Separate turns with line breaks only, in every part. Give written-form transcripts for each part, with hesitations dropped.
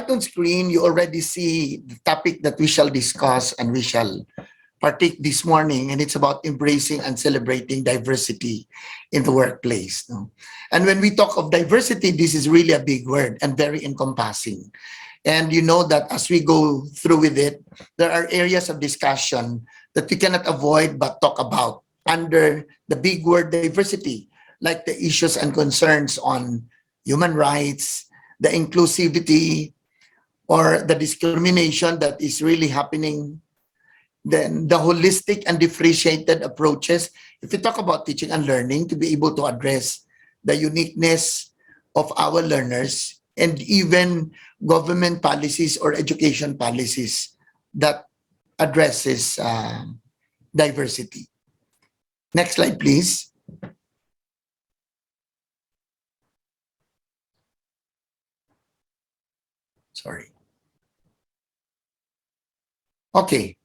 right on screen, you already see the topic that we shall discuss and we shall partake this morning, and it's about embracing and celebrating diversity in the workplace. No? And when we talk of diversity, this is really a big word and very encompassing. And you know that as we go through with it, there are areas of discussion that we cannot avoid but talk about under the big word diversity, like the issues and concerns on human rights, the inclusivity, or the discrimination that is really happening, then the holistic and differentiated approaches. If we talk about teaching and learning, to be able to address the uniqueness of our learners, and even government policies or education policies that addresses diversity. Next slide, please. Sorry. Okay.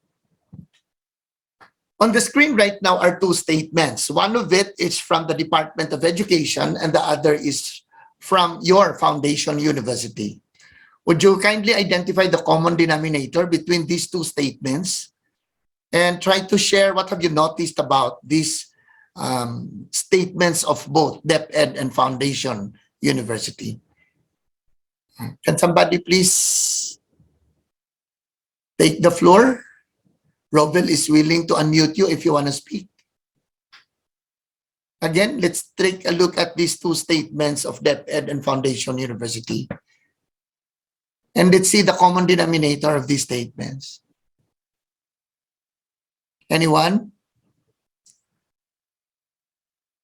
On the screen right now are two statements. One of it is from the Department of Education and the other is from your foundation university. Would you kindly identify the common denominator between these two statements and try to share what have you noticed about these statements of both DepEd and Foundation University? Can somebody please take the floor? Robel is willing to unmute you if you want to speak. Again, let's take a look at these two statements of DepEd and Foundation University. And let's see the common denominator of these statements. Anyone?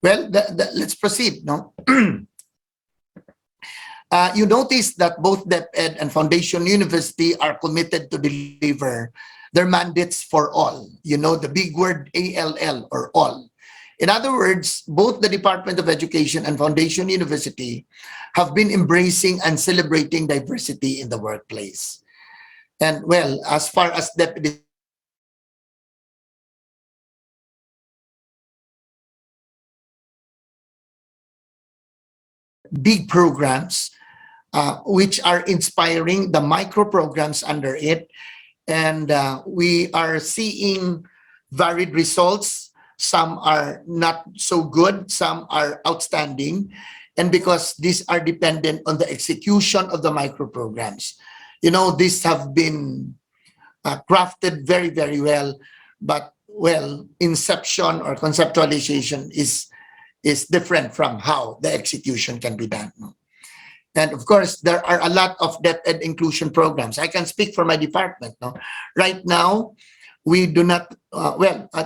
Well, let's proceed. No? You notice that both DepEd and Foundation University are committed to deliver their mandates for all. You know, the big word ALL, or all. In other words, both the Department of Education and Foundation University have been embracing and celebrating diversity in the workplace. And well, as far as DepEd, big programs which are inspiring the micro programs under it. And we are seeing varied results. Some are not so good, some are outstanding. And because these are dependent on the execution of the micro programs. You know, these have been crafted very, very well, but well, inception or conceptualization is different from how the execution can be done. And of course, there are a lot of DepEd inclusion programs. I can speak for my department. No? Right now, we do not,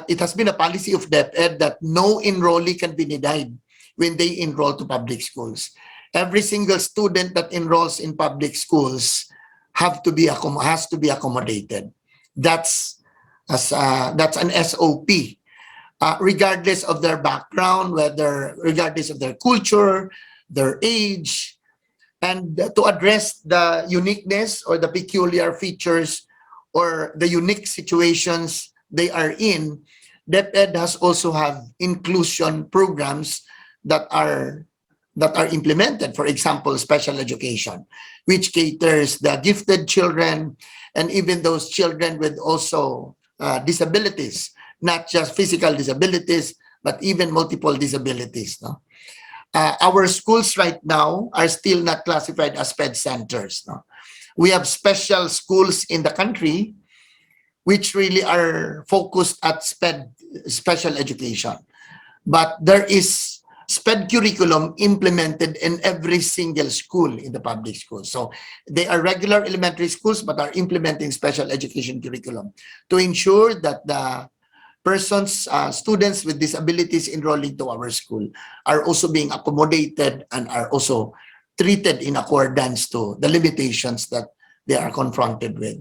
it has been a policy of DepEd that no enrollee can be denied when they enroll to public schools. Every single student that enrolls in public schools has to be accommodated. That's an SOP. Regardless of their background, regardless of their culture, their age, and to address the uniqueness or the peculiar features or the unique situations they are in, DepEd has also have inclusion programs that are implemented. For example, special education, which caters the gifted children and even those children with also disabilities, not just physical disabilities, but even multiple disabilities. No? Our schools right now are still not classified as SPED centers. No? We have special schools in the country which really are focused at special education. But there is SPED curriculum implemented in every single school in the public schools. So they are regular elementary schools but are implementing special education curriculum to ensure that the students with disabilities enrolling to our school are also being accommodated and are also treated in accordance to the limitations that they are confronted with.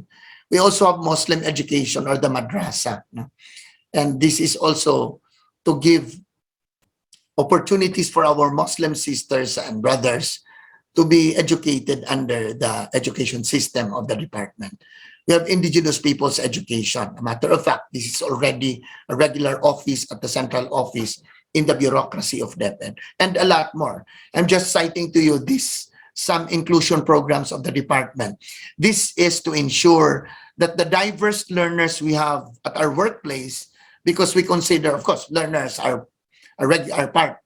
We also have Muslim education or the madrasa. No? And this is also to give opportunities for our Muslim sisters and brothers to be educated under the education system of the department. We have indigenous people's education. A matter of fact, this is already a regular office at the central office in the bureaucracy of DepEd, and a lot more. I'm just citing to you these some inclusion programs of the department. This is to ensure that the diverse learners we have at our workplace, because we consider, of course, learners are a regular part,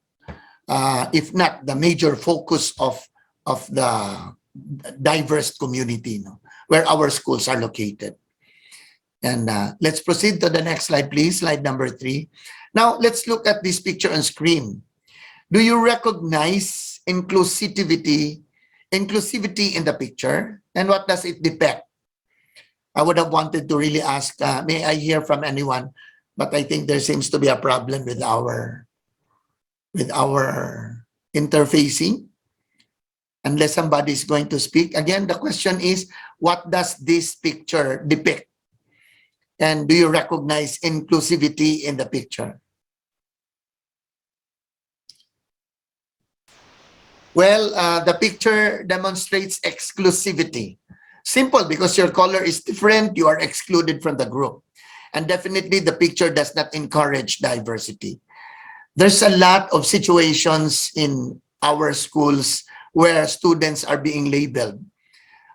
if not the major focus of the diverse community, no, where our schools are located. And let's proceed to the next slide, please. Slide number 3. Now, let's look at this picture on screen. Do you recognize inclusivity in the picture? And what does it depict? I would have wanted to really ask, may I hear from anyone? But I think there seems to be a problem with our interfacing. Unless somebody is going to speak. Again, the question is, what does this picture depict? And do you recognize inclusivity in the picture? Well, the picture demonstrates exclusivity. Simple, because your color is different, you are excluded from the group. And definitely the picture does not encourage diversity. There's a lot of situations in our schools where students are being labeled.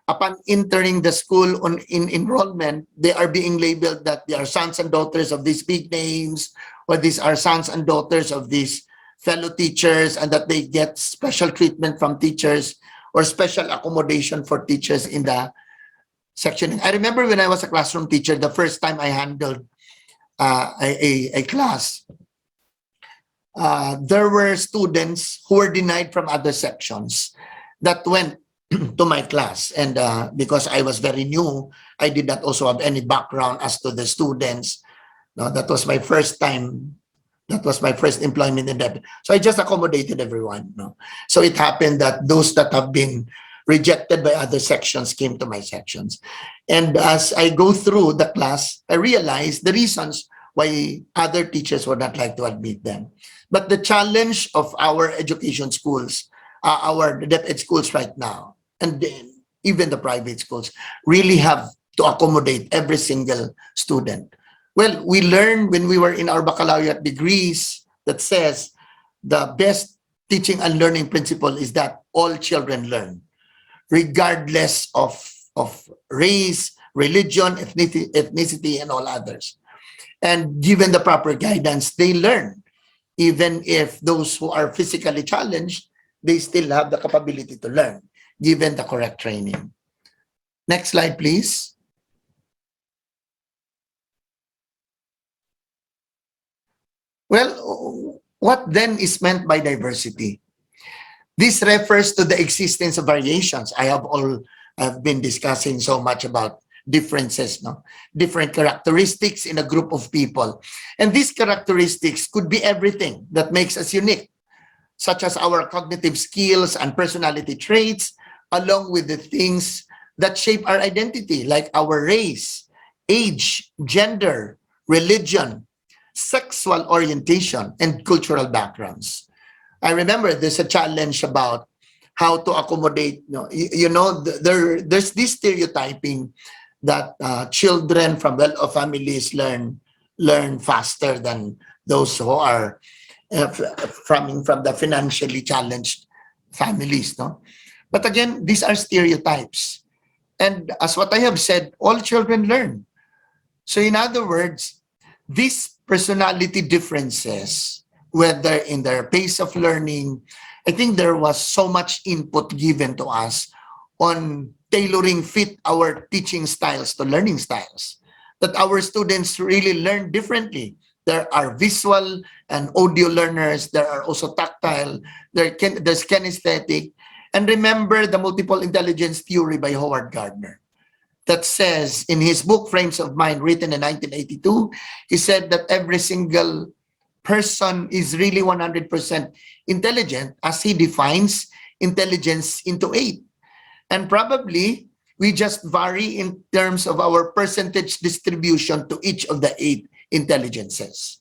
Upon entering the school in enrollment, they are being labeled that they are sons and daughters of these big names, or these are sons and daughters of these fellow teachers, and that they get special treatment from teachers or special accommodation for teachers in the section. I remember when I was a classroom teacher, the first time I handled a class, there were students who were denied from other sections that went to my class. And because I was very new, I did not also have any background as to the students. No, that was my first time. That was my first employment in that. So I just accommodated everyone. No? So it happened that those that have been rejected by other sections came to my sections. And as I go through the class, I realized the reasons why other teachers would not like to admit them. But the challenge of our education schools, our DepEd schools right now, and then even the private schools, really have to accommodate every single student. Well, we learned when we were in our baccalaureate degrees that says the best teaching and learning principle is that all children learn, regardless of race, religion, ethnicity, and all others. And given the proper guidance, they learn. Even if those who are physically challenged, they still have the capability to learn, given the correct training. Next slide, please. Well, what then is meant by diversity? This refers to the existence of variations. I've been discussing so much about differences, no? Different characteristics in a group of people. And these characteristics could be everything that makes us unique, such as our cognitive skills and personality traits, along with the things that shape our identity, like our race, age, gender, religion, sexual orientation, and cultural backgrounds. I remember there's a challenge about how to accommodate, there's this stereotyping that children from well-off families learn faster than those who are from the financially challenged families, no? But again, these are stereotypes. And as what I have said, all children learn. So in other words, these personality differences, whether in their pace of learning, I think there was so much input given to us on tailoring fit our teaching styles to learning styles, that our students really learn differently. There are visual and audio learners. There are also tactile. There's kinesthetic. And remember the multiple intelligence theory by Howard Gardner that says in his book, Frames of Mind, written in 1982, he said that every single person is really 100% intelligent, as he defines intelligence into 8. And probably we just vary in terms of our percentage distribution to each of the 8 intelligences.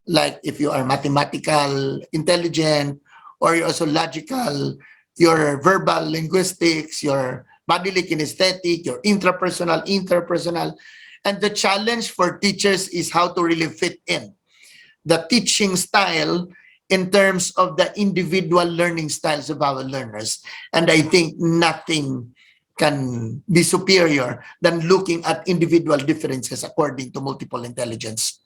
Like if you are mathematical intelligent, or you're also logical, your verbal linguistics, your bodily kinesthetic, your interpersonal. And the challenge for teachers is how to really fit in. The teaching style in terms of the individual learning styles of our learners. And I think nothing can be superior than looking at individual differences according to multiple intelligences.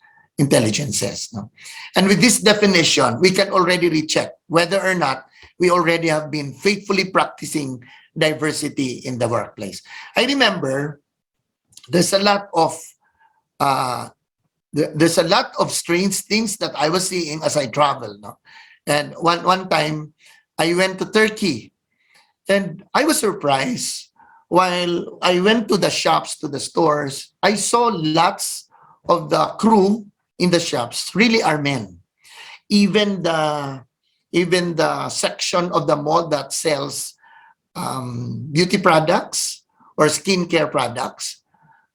No? And with this definition, we can already recheck whether or not we already have been faithfully practicing diversity in the workplace. I remember there's a lot of there's a lot of strange things that I was seeing as I travel. No? And one time I went to Turkey and I was surprised. While I went to the shops, to the stores, I saw lots of the crew in the shops really are men. Even the section of the mall that sells beauty products or skincare products,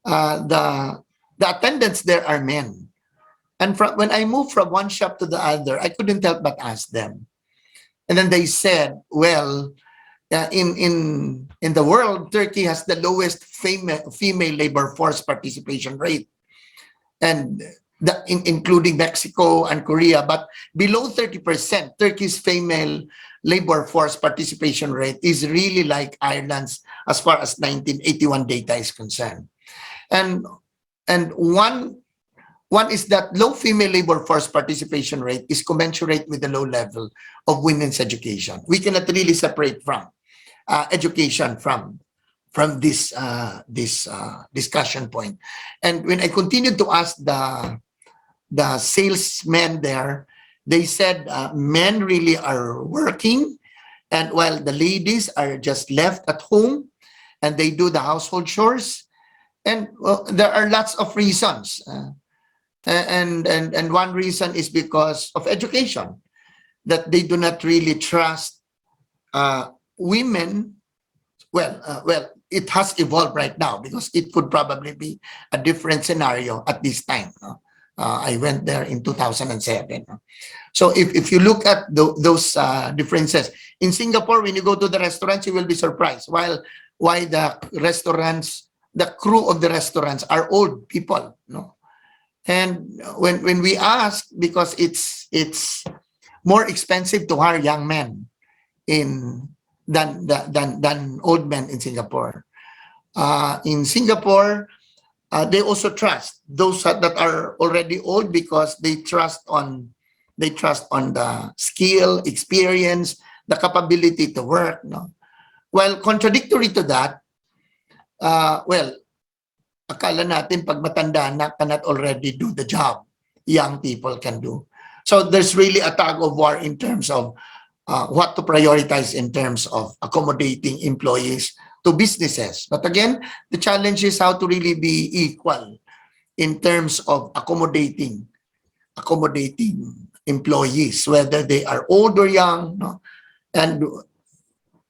the attendants there are men. And when I moved from one shop to the other, I couldn't help but ask them. And then they said, well, in the world, Turkey has the lowest female labor force participation rate, and including Mexico and Korea, but below 30%, Turkey's female labor force participation rate is really like Ireland's as far as 1981 data is concerned. And one is that low female labor force participation rate is commensurate with the low level of women's education. We cannot really separate from education from this discussion point. And when I continued to ask the salesmen there, they said men really are working, and while the ladies are just left at home and they do the household chores. And there are lots of reasons. And one reason is because of education, that they do not really trust women. Well, it has evolved right now because it could probably be a different scenario at this time. I went there in 2007. So if you look at those differences, in Singapore, when you go to the restaurants, you will be surprised. Why the restaurants, the crew of the restaurants are old people, no? And when we ask, because it's more expensive to hire young men than old men in Singapore. In Singapore, they also trust those that are already old because they trust on the skill, experience, the capability to work. No? Well, contradictory to that, akala natin pag matanda na cannot already do the job young people can do. So there's really a tug of war in terms of what to prioritize in terms of accommodating employees to businesses. But again, the challenge is how to really be equal in terms of accommodating employees, whether they are old or young. No? And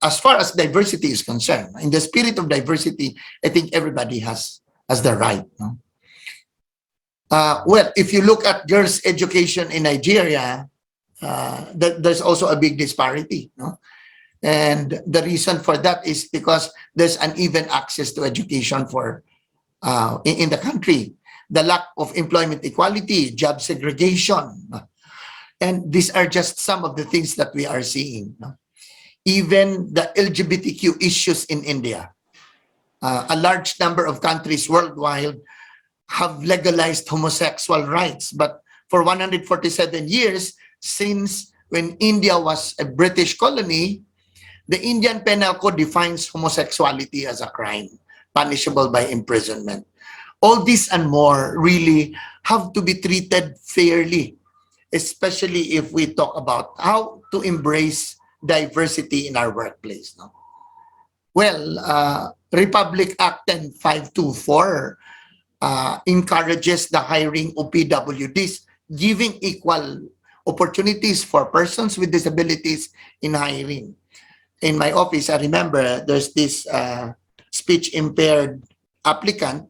as far as diversity is concerned, in the spirit of diversity, I think everybody has the right. No? Well, if you look at girls' education in Nigeria, there's also a big disparity. No? And the reason for that is because there's uneven access to education for in the country, the lack of employment equality, job segregation. And these are just some of the things that we are seeing. No? Even the LGBTQ issues in India. A large number of countries worldwide have legalized homosexual rights. But for 147 years, since when India was a British colony, the Indian Penal Code defines homosexuality as a crime, punishable by imprisonment. All this and more really have to be treated fairly, especially if we talk about how to embrace diversity in our workplace. No? Well, Republic Act 10524 encourages the hiring of PWDs, giving equal opportunities for persons with disabilities in hiring. In my office, I remember there's this speech impaired applicant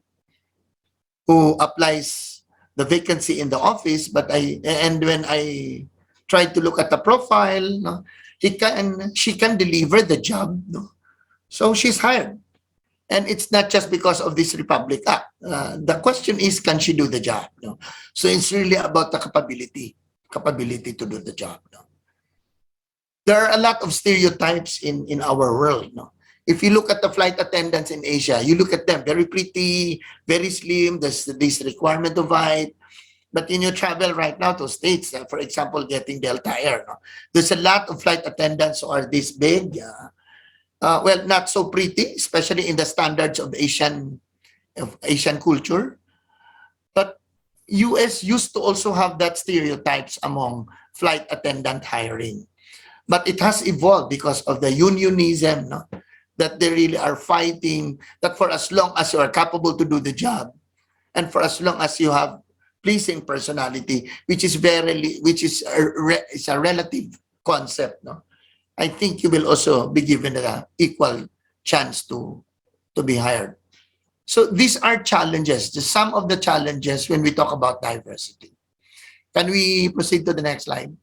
who applies the vacancy in the office, but when I tried to look at the profile, no, she can deliver the job, no? So she's hired. And it's not just because of this Republic Act. The question is, can she do the job? No? So it's really about the capability. capability to do the job. No? There are a lot of stereotypes in our world. No? If you look at the flight attendants in Asia, you look at them, very pretty, very slim, there's this requirement of height. But in your travel right now to States, for example, getting Delta Air, no? There's a lot of flight attendants who are this big. Well, not so pretty, especially in the standards of Asian culture. But US used to also have that stereotypes among flight attendant hiring. But it has evolved because of the unionism, no? That they really are fighting, that for as long as you are capable to do the job, and for as long as you have pleasing personality, which is is a relative concept, no? I think you will also be given an equal chance to be hired. So these are challenges, just some of the challenges when we talk about diversity. Can we proceed to the next slide?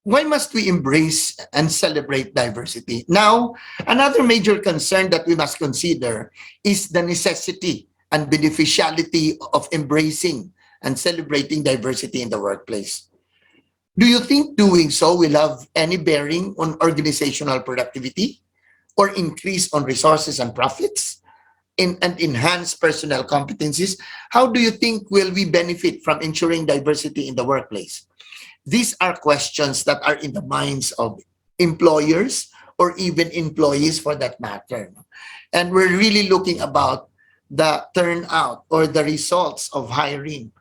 Why must we embrace and celebrate diversity? Now, another major concern that we must consider is the necessity and beneficiality of embracing and celebrating diversity in the workplace. Do you think doing so will have any bearing on organizational productivity or increase on resources and profits and enhance personnel competencies? How do you think will we benefit from ensuring diversity in the workplace? These are questions that are in the minds of employers or even employees for that matter. And we're really looking about the turnout or the results of hiring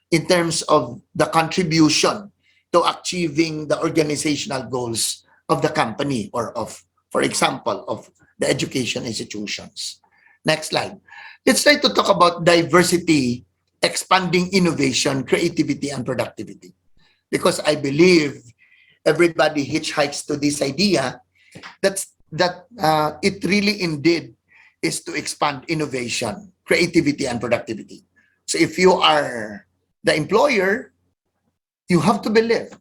in terms of the contribution to achieving the organizational goals of the company or of, for example, of the education institutions. Next slide. Let's try to talk about diversity, expanding innovation, creativity, and productivity. Because I believe everybody hitchhikes to this idea that it really indeed is to expand innovation, creativity, and productivity. So if you are the employer, you have to believe,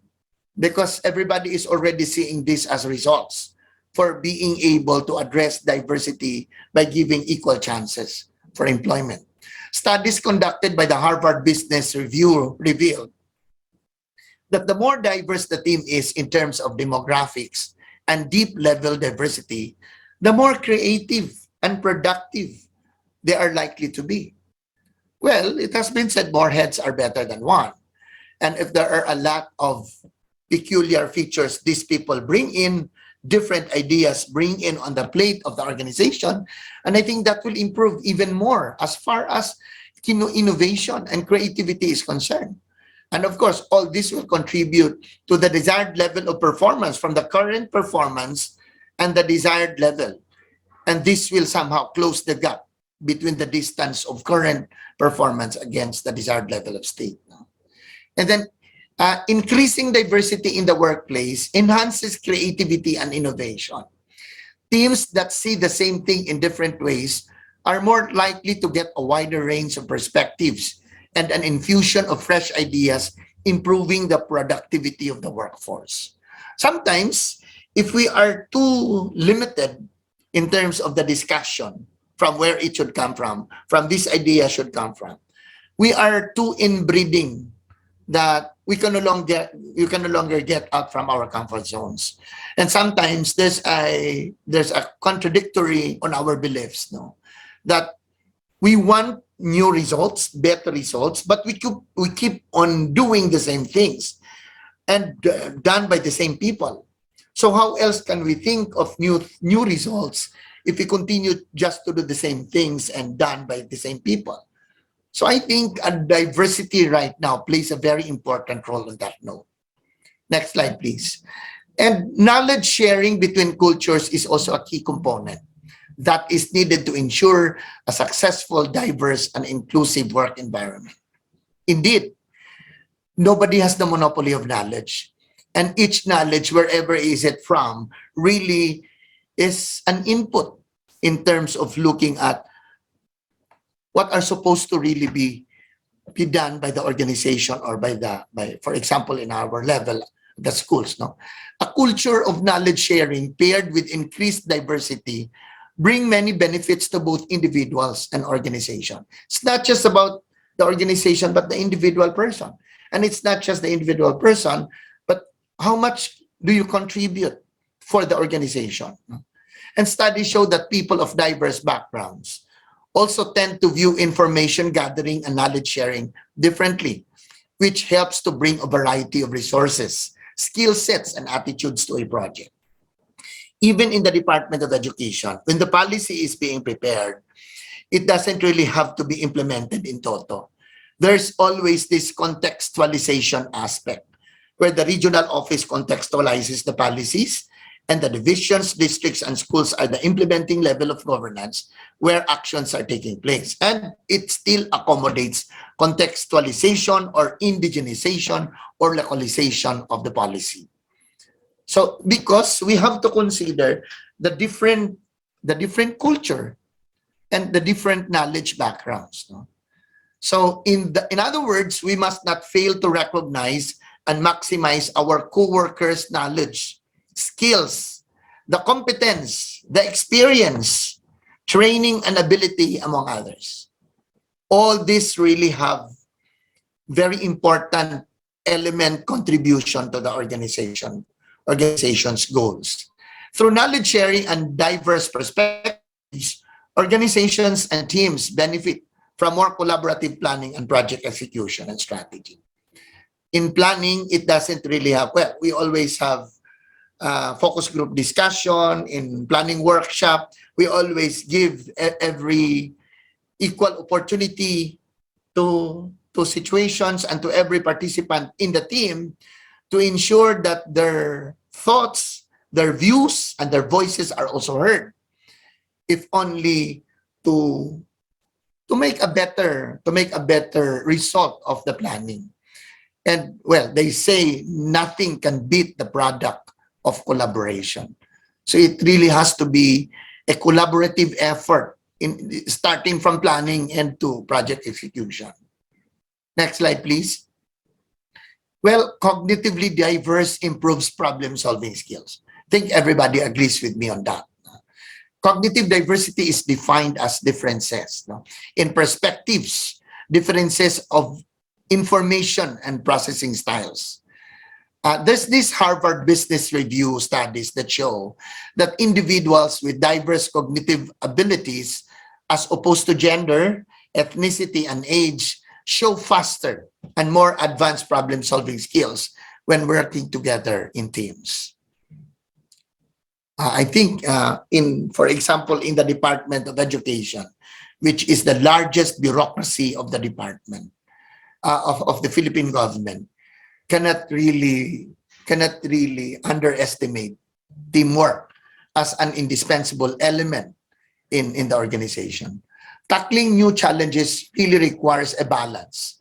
because everybody is already seeing this as results for being able to address diversity by giving equal chances for employment. Studies conducted by the Harvard Business Review revealed that the more diverse the team is in terms of demographics and deep level diversity, the more creative and productive they are likely to be. Well, it has been said more heads are better than one. And if there are a lot of peculiar features these people bring in, different ideas bring in on the plate of the organization, and I think that will improve even more as far as innovation and creativity is concerned. And of course, all this will contribute to the desired level of performance from the current performance and the desired level. And this will somehow close the gap between the distance of current performance against the desired level of state. And then increasing diversity in the workplace enhances creativity and innovation. Teams that see the same thing in different ways are more likely to get a wider range of perspectives and an infusion of fresh ideas, improving the productivity of the workforce. Sometimes, if we are too limited in terms of the discussion from where it should come from this idea should come from, we are too inbreeding that you can no longer get out from our comfort zones. And sometimes there's a contradictory on our beliefs, no? That we want new results, better results, but we keep on doing the same things and done by the same people. So how else can we think of new results if we continue just to do the same things and done by the same people? So I think a diversity right now plays a very important role on that note. Next slide, please. And knowledge sharing between cultures is also a key component that is needed to ensure a successful, diverse, and inclusive work environment. Indeed, nobody has the monopoly of knowledge. And each knowledge, wherever is it from, really is an input in terms of looking at what are supposed to really be done by the organization or for example, in our level, the schools. No, a culture of knowledge sharing paired with increased diversity bring many benefits to both individuals and organization. It's not just about the organization, but the individual person. And it's not just the individual person, but how much do you contribute for the organization? And studies show that people of diverse backgrounds also tend to view information gathering and knowledge sharing differently, which helps to bring a variety of resources, skill sets, and attitudes to a project. Even in the Department of Education, when the policy is being prepared, it doesn't really have to be implemented in toto. There's always this contextualization aspect where the regional office contextualizes the policies and the divisions, districts, and schools are the implementing level of governance where actions are taking place. And it still accommodates contextualization or indigenization or localization of the policy. So because we have to consider the different culture and the different knowledge backgrounds. No? So in other words, we must not fail to recognize and maximize our co-workers' knowledge, skills, the competence, the experience, training, and ability, among others. All this really have very important element contribution to the organization's goals. Through knowledge sharing and diverse perspectives, organizations and teams benefit from more collaborative planning and project execution and strategy. In planning, it doesn't really have, well, we always have focus group discussion, in planning workshop, we always give every equal opportunity to situations and to every participant in the team to ensure that their thoughts, their views, and their voices are also heard. If only to make a better result of the planning. And well, they say nothing can beat the product of collaboration. So it really has to be a collaborative effort in starting from planning and to project execution. Next slide, please. Well, cognitively diverse improves problem-solving skills. I think everybody agrees with me on that. Cognitive diversity is defined as differences in perspectives, differences of information and processing styles. There's this Harvard Business Review studies that show that individuals with diverse cognitive abilities, as opposed to gender, ethnicity, and age, show faster and more advanced problem-solving skills when working together in teams. I think for example, in the Department of Education, which is the largest bureaucracy of the department of the Philippine government, cannot really underestimate teamwork as an indispensable element in the organization. Tackling new challenges really requires a balance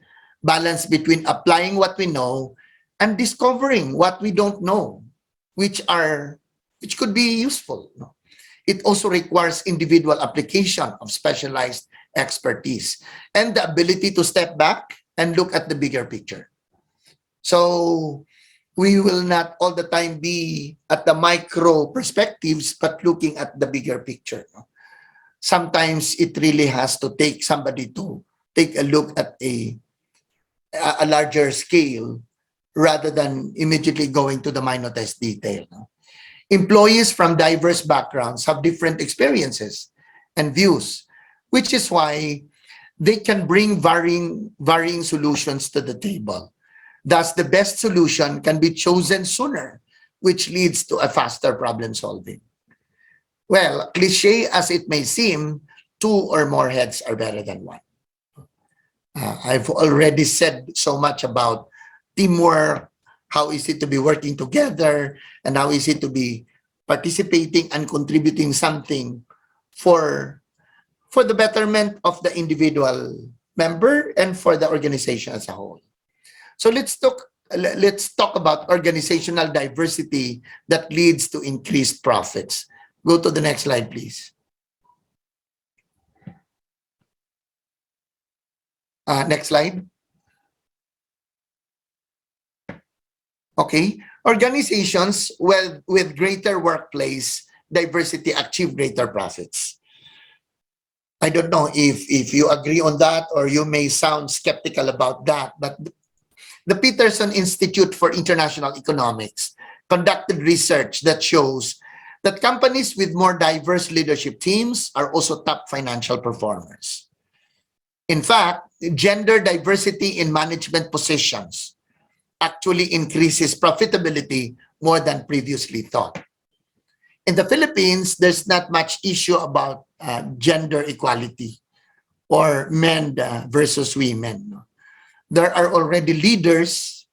between applying what we know and discovering what we don't know, which could be useful. It also requires individual application of specialized expertise and the ability to step back and look at the bigger picture. So we will not all the time be at the micro perspectives, but looking at the bigger picture. Sometimes it really has to take somebody to take a look at a larger scale rather than immediately going to the minutest detail. Employees from diverse backgrounds have different experiences and views, which is why they can bring varying solutions to the table. Thus, the best solution can be chosen sooner, which leads to a faster problem solving. Well, cliche as it may seem, two or more heads are better than one. I've already said so much about teamwork, how is it to be working together, and how is it to be participating and contributing something for the betterment of the individual member and for the organization as a whole. So let's talk about organizational diversity that leads to increased profits. Go to the next slide, please. Next slide. Okay, organizations with greater workplace diversity achieve greater profits. I don't know if you agree on that, or you may sound skeptical about that, but the Peterson Institute for International Economics conducted research that shows that companies with more diverse leadership teams are also top financial performers. In fact, gender diversity in management positions actually increases profitability more than previously thought. In the Philippines, there's not much issue about gender equality or men versus women. No? There are already leaders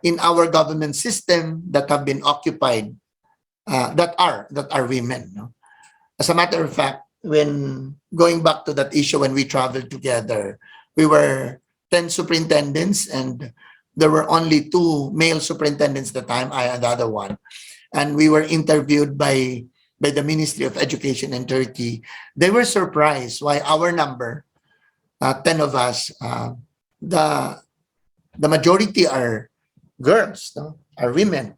in our government system that have been occupied that are women. No? As a matter of fact, when going back to that issue, when we traveled together, we were 10 superintendents, and there were only 2 male superintendents at the time, I and the other one. And we were interviewed by the Ministry of Education in Turkey. They were surprised why our number, 10 of us, the majority are girls, no? Are women.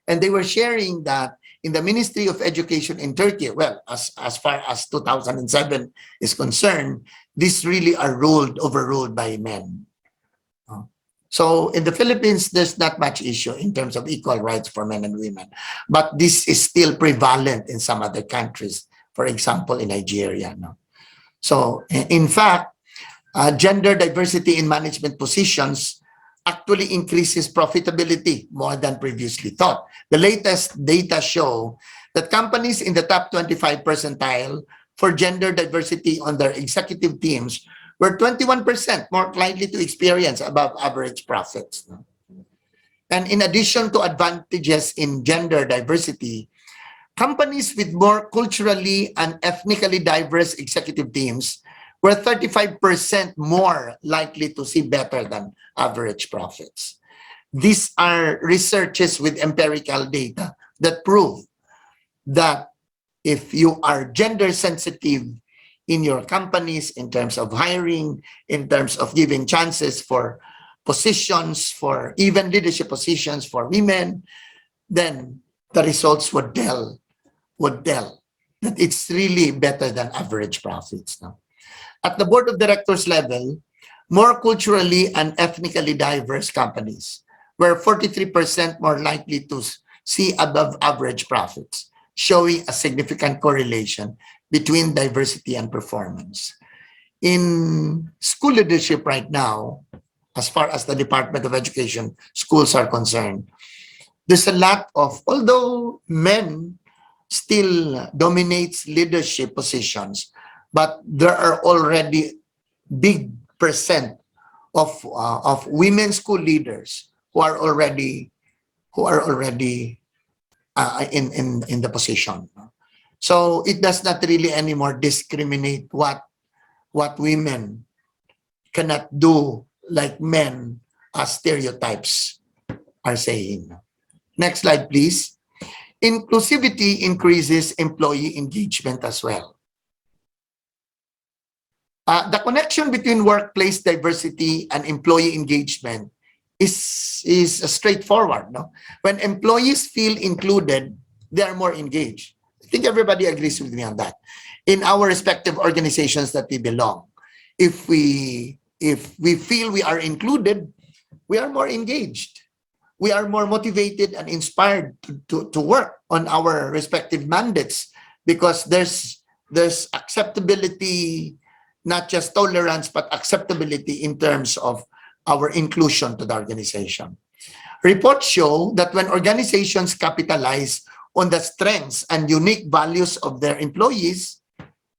And they were sharing that in the Ministry of Education in Turkey, well, as far as 2007 is concerned, these really are overruled by men. So in the Philippines, there's not much issue in terms of equal rights for men and women. But this is still prevalent in some other countries, for example, in Nigeria. No? So in fact, gender diversity in management positions actually increases profitability more than previously thought. The latest data show that companies in the top 25 percentile for gender diversity on their executive teams were 21% more likely to experience above average profits. And in addition to advantages in gender diversity, companies with more culturally and ethnically diverse executive teams were 35% more likely to see better than average profits. These are researches with empirical data that prove that if you are gender sensitive in your companies, in terms of hiring, in terms of giving chances for positions, for even leadership positions for women, then the results would tell that it's really better than average profits. No? At the board of directors level, more culturally and ethnically diverse companies were 43% more likely to see above average profits, showing a significant correlation between diversity and performance. In school leadership right now, as far as the Department of Education schools are concerned, there's a lot of, although men still dominates leadership positions, but there are already big percent of women school leaders who are already in the position. So it does not really anymore discriminate what women cannot do like men, as stereotypes are saying. Next slide, please. Inclusivity increases employee engagement as well. The connection between workplace diversity and employee engagement is straightforward. No? When employees feel included, they are more engaged. I think everybody agrees with me on that. In our respective organizations that we belong, if we feel we are included, we are more engaged. We are more motivated and inspired to work on our respective mandates, because there's acceptability, not just tolerance, but acceptability in terms of our inclusion to the organization. Reports show that when organizations capitalize on the strengths and unique values of their employees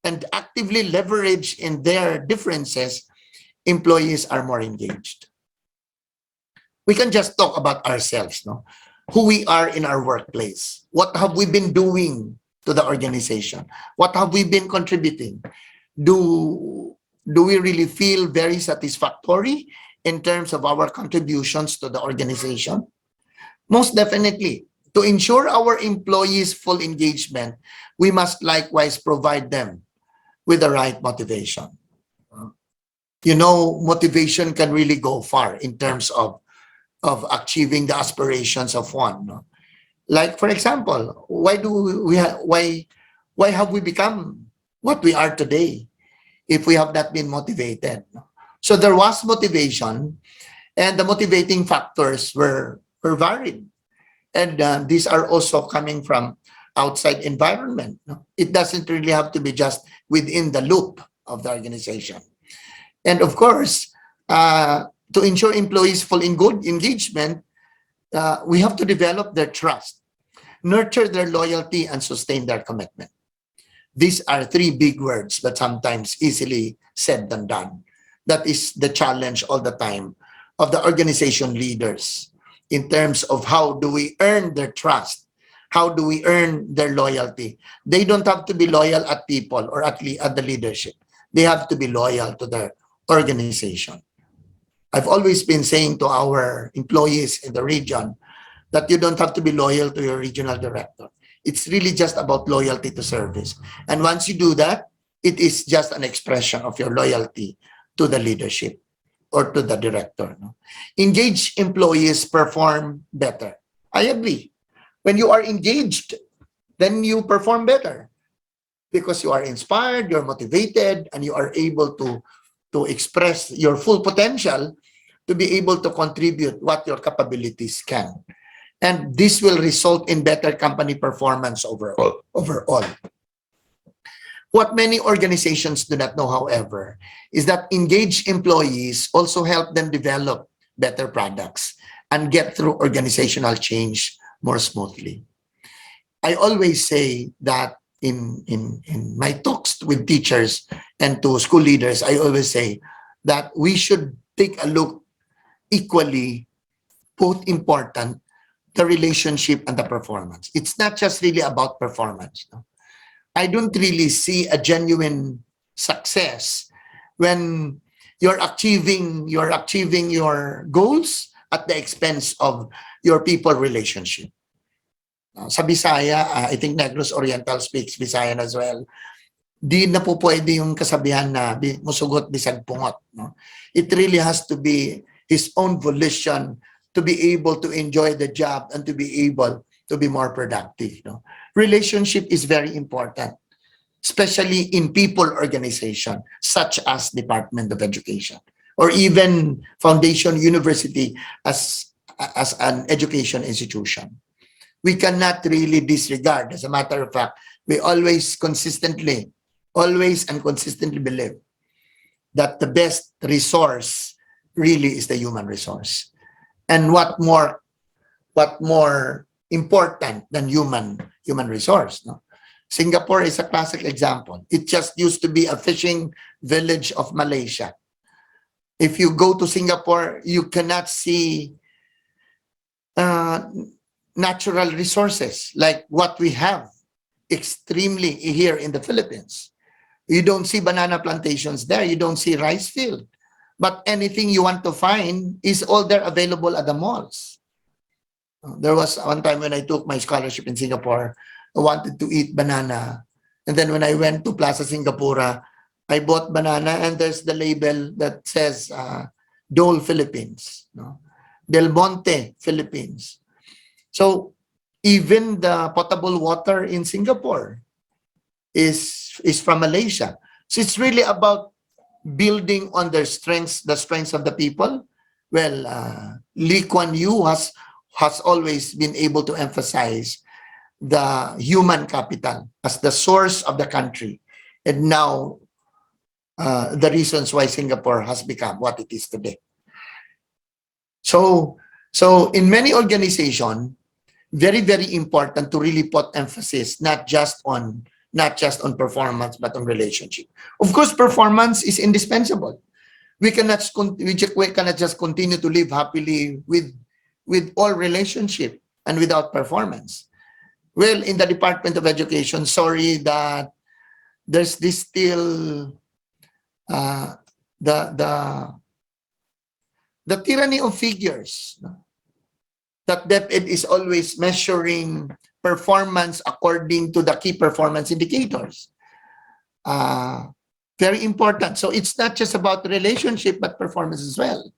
and actively leverage in their differences, employees are more engaged. We can just talk about ourselves, no? Who we are in our workplace. What have we been doing to the organization? What have we been contributing? Do we really feel very satisfactory in terms of our contributions to the organization? Most definitely. To ensure our employees' full engagement, we must likewise provide them with the right motivation. You know, motivation can really go far in terms of achieving the aspirations of one. No? Like, for example, why have we become what we are today if we have not been motivated. So there was motivation, and the motivating factors were varied. And these are also coming from outside environment. It doesn't really have to be just within the loop of the organization. And of course, to ensure employees full in good engagement, we have to develop their trust, nurture their loyalty, and sustain their commitment. These are three big words, but sometimes easily said than done. That is the challenge all the time of the organization leaders in terms of how do we earn their trust? How do we earn their loyalty? They don't have to be loyal at people or at the leadership. They have to be loyal to their organization. I've always been saying to our employees in the region that you don't have to be loyal to your regional director. It's really just about loyalty to service. And once you do that, it is just an expression of your loyalty to the leadership or to the director. Engaged employees perform better. I agree. When you are engaged, then you perform better because you are inspired, you're motivated, and you are able to express your full potential to be able to contribute what your capabilities can. And this will result in better company performance overall. What many organizations do not know, however, is that engaged employees also help them develop better products and get through organizational change more smoothly. I always say that in my talks with teachers and to school leaders, I always say that we should take a look equally, both important, the relationship and the performance. It's not just really about performance. No? I don't really see a genuine success when you're achieving your goals at the expense of your people relationship. Sa Bisaya, I think Negros Oriental speaks Visayan as well. Di na po pwede yung kasabihan na musugot bisag pungot. No? It really has to be his own volition to be able to enjoy the job and to be able to be more productive. No? Relationship is very important, especially in people organization, such as Department of Education, or even Foundation University as an education institution. We cannot really disregard. As a matter of fact, we always and consistently believe that the best resource really is the human resource. And what more important than human resource? No? Singapore is a classic example. It just used to be a fishing village of Malaysia. If you go to Singapore, you cannot see natural resources like what we have extremely here in the Philippines. You don't see banana plantations there. You don't see rice field. But anything you want to find is all there available at the malls. There was one time when I took my scholarship in Singapore, I wanted to eat banana. And then when I went to Plaza Singapura, I bought banana and there's the label that says Dole Philippines, no? Del Monte Philippines. So even the potable water in Singapore is from Malaysia. So it's really about building on their strengths, the strengths of the people. Well, Lee Kuan Yew has always been able to emphasize the human capital as the source of the country. And now the reasons why Singapore has become what it is today. So in many organizations, very, very important to really put emphasis not just on performance, but on relationship. Of course, performance is indispensable. We cannot just continue to live happily with all relationship and without performance. Well, in the Department of Education, sorry that there's this still the tyranny of figures. That DepEd is always measuring performance according to the key performance indicators. Very important. So it's not just about relationship, but performance as well.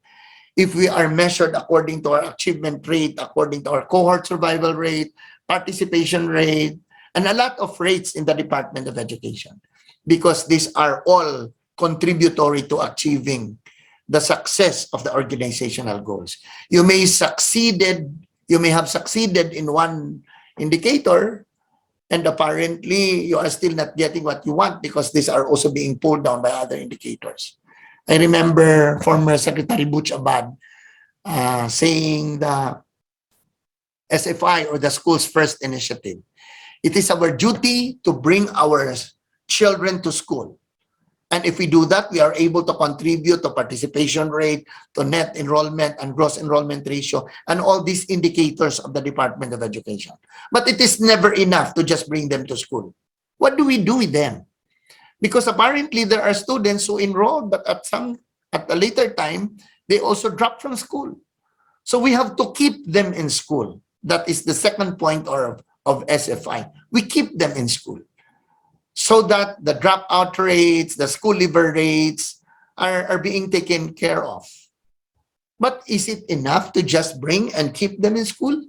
If we are measured according to our achievement rate, according to our cohort survival rate, participation rate, and a lot of rates in the Department of Education. because these are all contributory to achieving the success of the organizational goals. You may have succeeded in one indicator, and apparently you are still not getting what you want because these are also being pulled down by other indicators. I remember former Secretary Butch Abad saying the SFI, or the Schools First Initiative. It is our duty to bring our children to school. And if we do that, we are able to contribute to participation rate, to net enrollment and gross enrollment ratio, and all these indicators of the Department of Education. But it is never enough to just bring them to school. What do we do with them? Because apparently there are students who enrolled, but at a later time, they also drop from school. So we have to keep them in school. That is the second point of SFI. We keep them in school so that the dropout rates, the school leaver rates are being taken care of. But is it enough to just bring and keep them in school?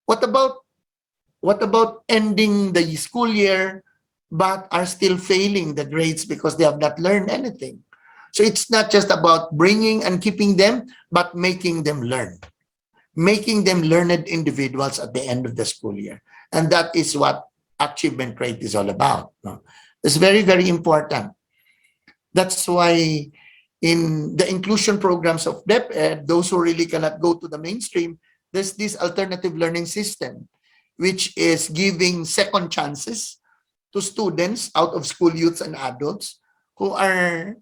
What about ending the school year but are still failing the grades because they have not learned anything? So it's not just about bringing and keeping them, but making them learn. Making them learned individuals at the end of the school year. And that is what achievement rate is all about. No? It's very, very important. That's why in the inclusion programs of DepEd, those who really cannot go to the mainstream, there's this alternative learning system, which is giving second chances to students out of school youths and adults who are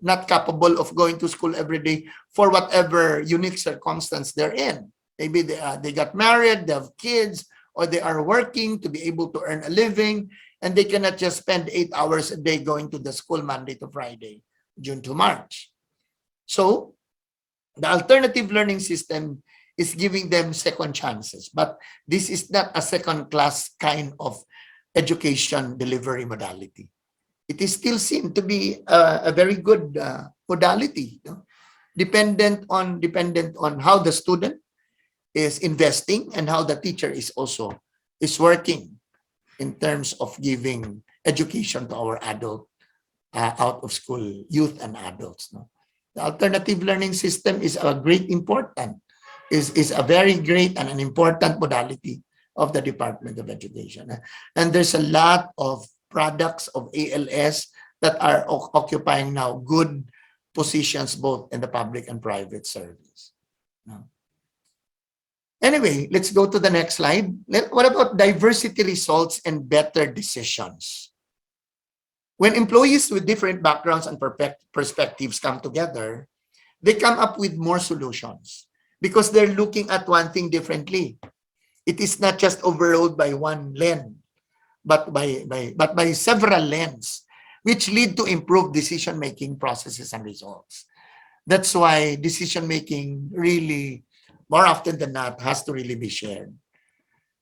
not capable of going to school every day for whatever unique circumstance they're in. Maybe they got married, they have kids, or they are working to be able to earn a living, and they cannot just spend 8 hours a day going to the school Monday to Friday, June to March. So the alternative learning system is giving them second chances, but this is not a second-class kind of education delivery modality. It is still seen to be a very good modality, you know? dependent on how the student is investing and how the teacher is working in terms of giving education to our adult out of school youth and adults. No? The alternative learning system is a very great and an important modality of the Department of Education. And there's a lot of products of ALS that are occupying now good positions both in the public and private service. Anyway, let's go to the next slide. What about diversity results and better decisions? When employees with different backgrounds and perspectives come together, they come up with more solutions because they're looking at one thing differently. It is not just overruled by one lens, but by several lenses, which lead to improved decision-making processes and results. That's why decision-making really, more often than not, has to really be shared.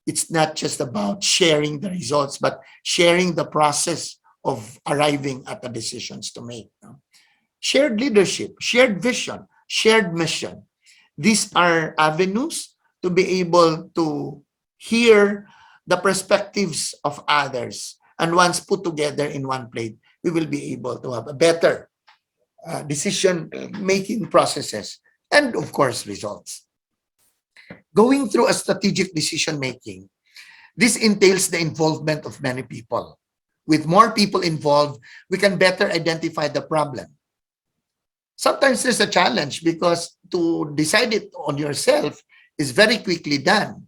It's not just about sharing the results, but sharing the process of arriving at the decisions to make. Shared leadership, shared vision, shared mission. These are avenues to be able to hear the perspectives of others. And once put together in one plate, we will be able to have a better decision-making processes and, of course, results. Going through a strategic decision-making, this entails the involvement of many people. With more people involved, we can better identify the problem. Sometimes there's a challenge because to decide it on yourself is very quickly done.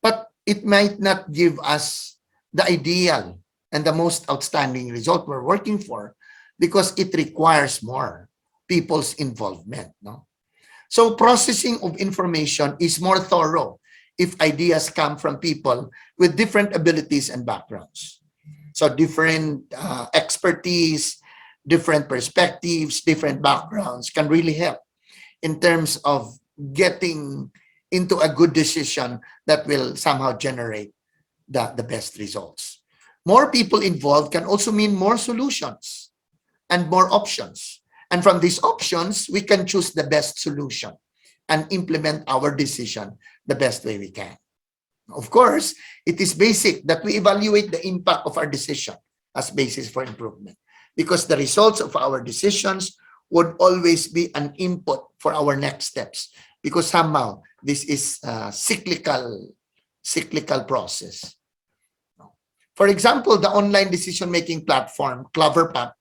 But it might not give us the ideal and the most outstanding result we're working for because it requires more people's involvement. No? So processing of information is more thorough if ideas come from people with different abilities and backgrounds. So different expertise, different perspectives, different backgrounds can really help in terms of getting into a good decision that will somehow generate the best results. More people involved can also mean more solutions and more options. And from these options, we can choose the best solution and implement our decision the best way we can. Of course, it is basic that we evaluate the impact of our decision as basis for improvement, because the results of our decisions would always be an input for our next steps, because somehow this is a cyclical process. For example, the online decision-making platform, CleverPath,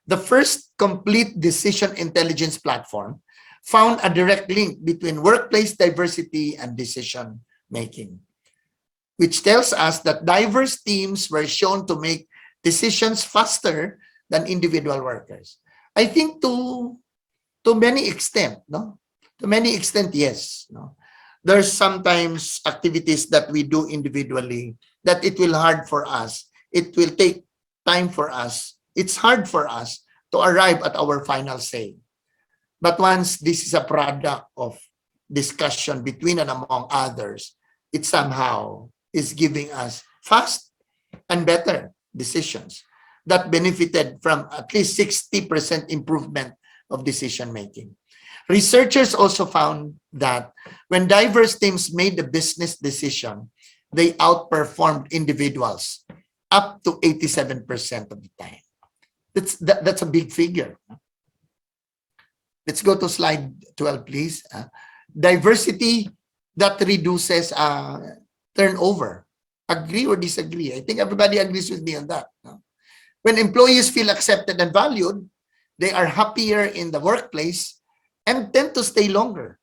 the first complete decision intelligence platform, found a direct link between workplace diversity and decision making, which tells us that diverse teams were shown to make decisions faster than individual workers. I think to many extent, no? To many extent, yes. No? There's sometimes activities that we do individually that it will hard for us. It will take time for us. It's hard for us to arrive at our final say. But once this is a product of discussion between and among others, it somehow is giving us fast and better decisions that benefited from at least 60% improvement of decision making. Researchers also found that when diverse teams made a business decision, they outperformed individuals up to 87% of the time. That's a big figure. Let's go to slide 12, please. Diversity that reduces turnover. Agree or disagree? I think everybody agrees with me on that. When employees feel accepted and valued, they are happier in the workplace and tend to stay longer.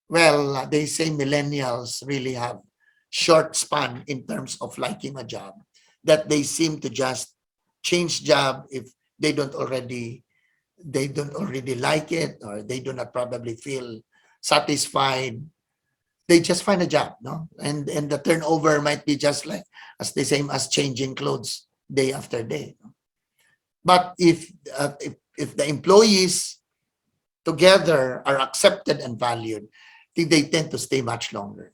Well, they say millennials really have short span in terms of liking a job, that they seem to just change job if they don't already like it, or they do not probably feel satisfied. They just find a job, no? And the turnover might be just like as the same as changing clothes day after day. No? But if the employees together are accepted and valued, I think they tend to stay much longer.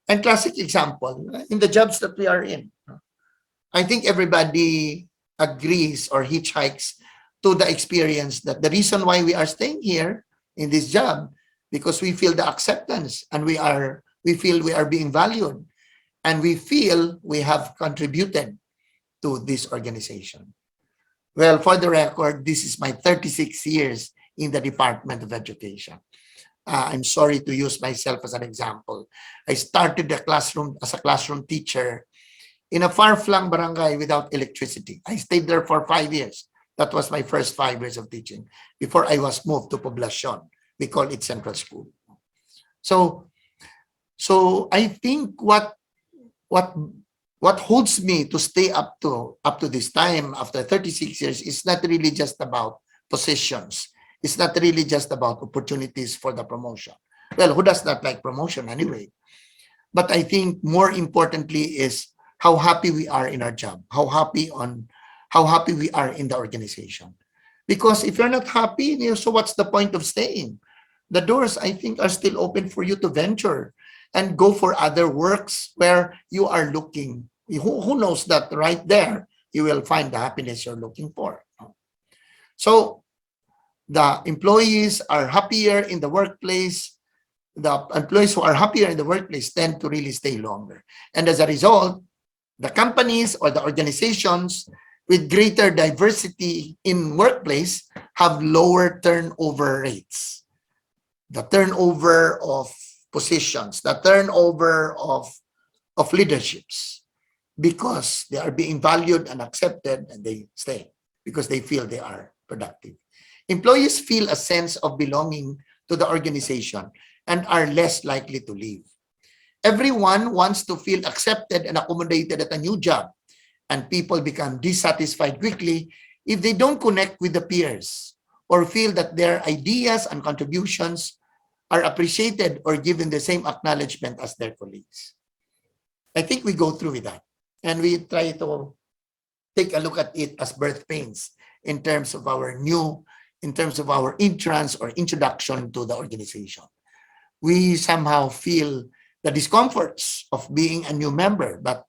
And classic example, in the jobs that we are in, I think everybody agrees or hitchhikes to the experience that the reason why we are staying here in this job, because we feel the acceptance and we feel we are being valued, and we feel we have contributed to this organization. Well, for the record, this is my 36 years in the Department of Education. I'm sorry to use myself as an example. I started the classroom as a classroom teacher in a far-flung barangay without electricity. I stayed there for 5 years. That was my first 5 years of teaching before I was moved to Poblacion. We call it Central School. So I think what holds me to stay up to this time after 36 years is not really just about positions. It's not really just about opportunities for the promotion. Well, who does not like promotion anyway? But I think more importantly is how happy we are in our job, how happy we are in the organization. Because if you're not happy, so what's the point of staying? The doors, I think, are still open for you to venture and go for other works where you are looking. Who knows that right there, you will find the happiness you're looking for. So the employees are happier in the workplace. The employees who are happier in the workplace tend to really stay longer. And as a result, the companies or the organizations with greater diversity in workplace have lower turnover rates. The turnover of positions, the turnover of leaderships, because they are being valued and accepted and they stay because they feel they are productive. Employees feel a sense of belonging to the organization and are less likely to leave. Everyone wants to feel accepted and accommodated at a new job, and people become dissatisfied quickly if they don't connect with the peers or feel that their ideas and contributions are appreciated or given the same acknowledgement as their colleagues. I think we go through with that, and we try to take a look at it as birth pains in terms of our entrance or introduction to the organization. We somehow feel the discomforts of being a new member, but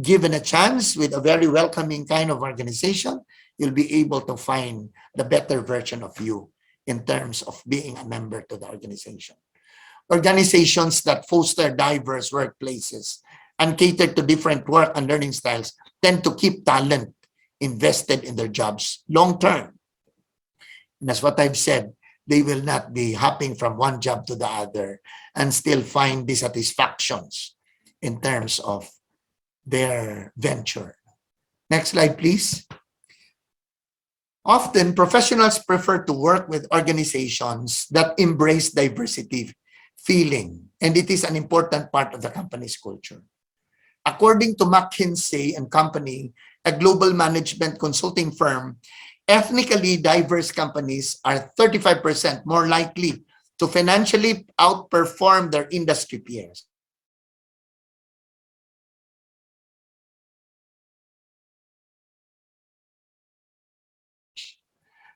given a chance with a very welcoming kind of organization, you'll be able to find the better version of you in terms of being a member to the organization. Organizations that foster diverse workplaces and cater to different work and learning styles tend to keep talent invested in their jobs long term. And that's what I've said. They will not be hopping from one job to the other and still find dissatisfactions in terms of their venture. Next slide, please. Often, professionals prefer to work with organizations that embrace diversity feeling, and it is an important part of the company's culture. According to McKinsey and Company, a global management consulting firm, ethnically diverse companies are 35% more likely to financially outperform their industry peers.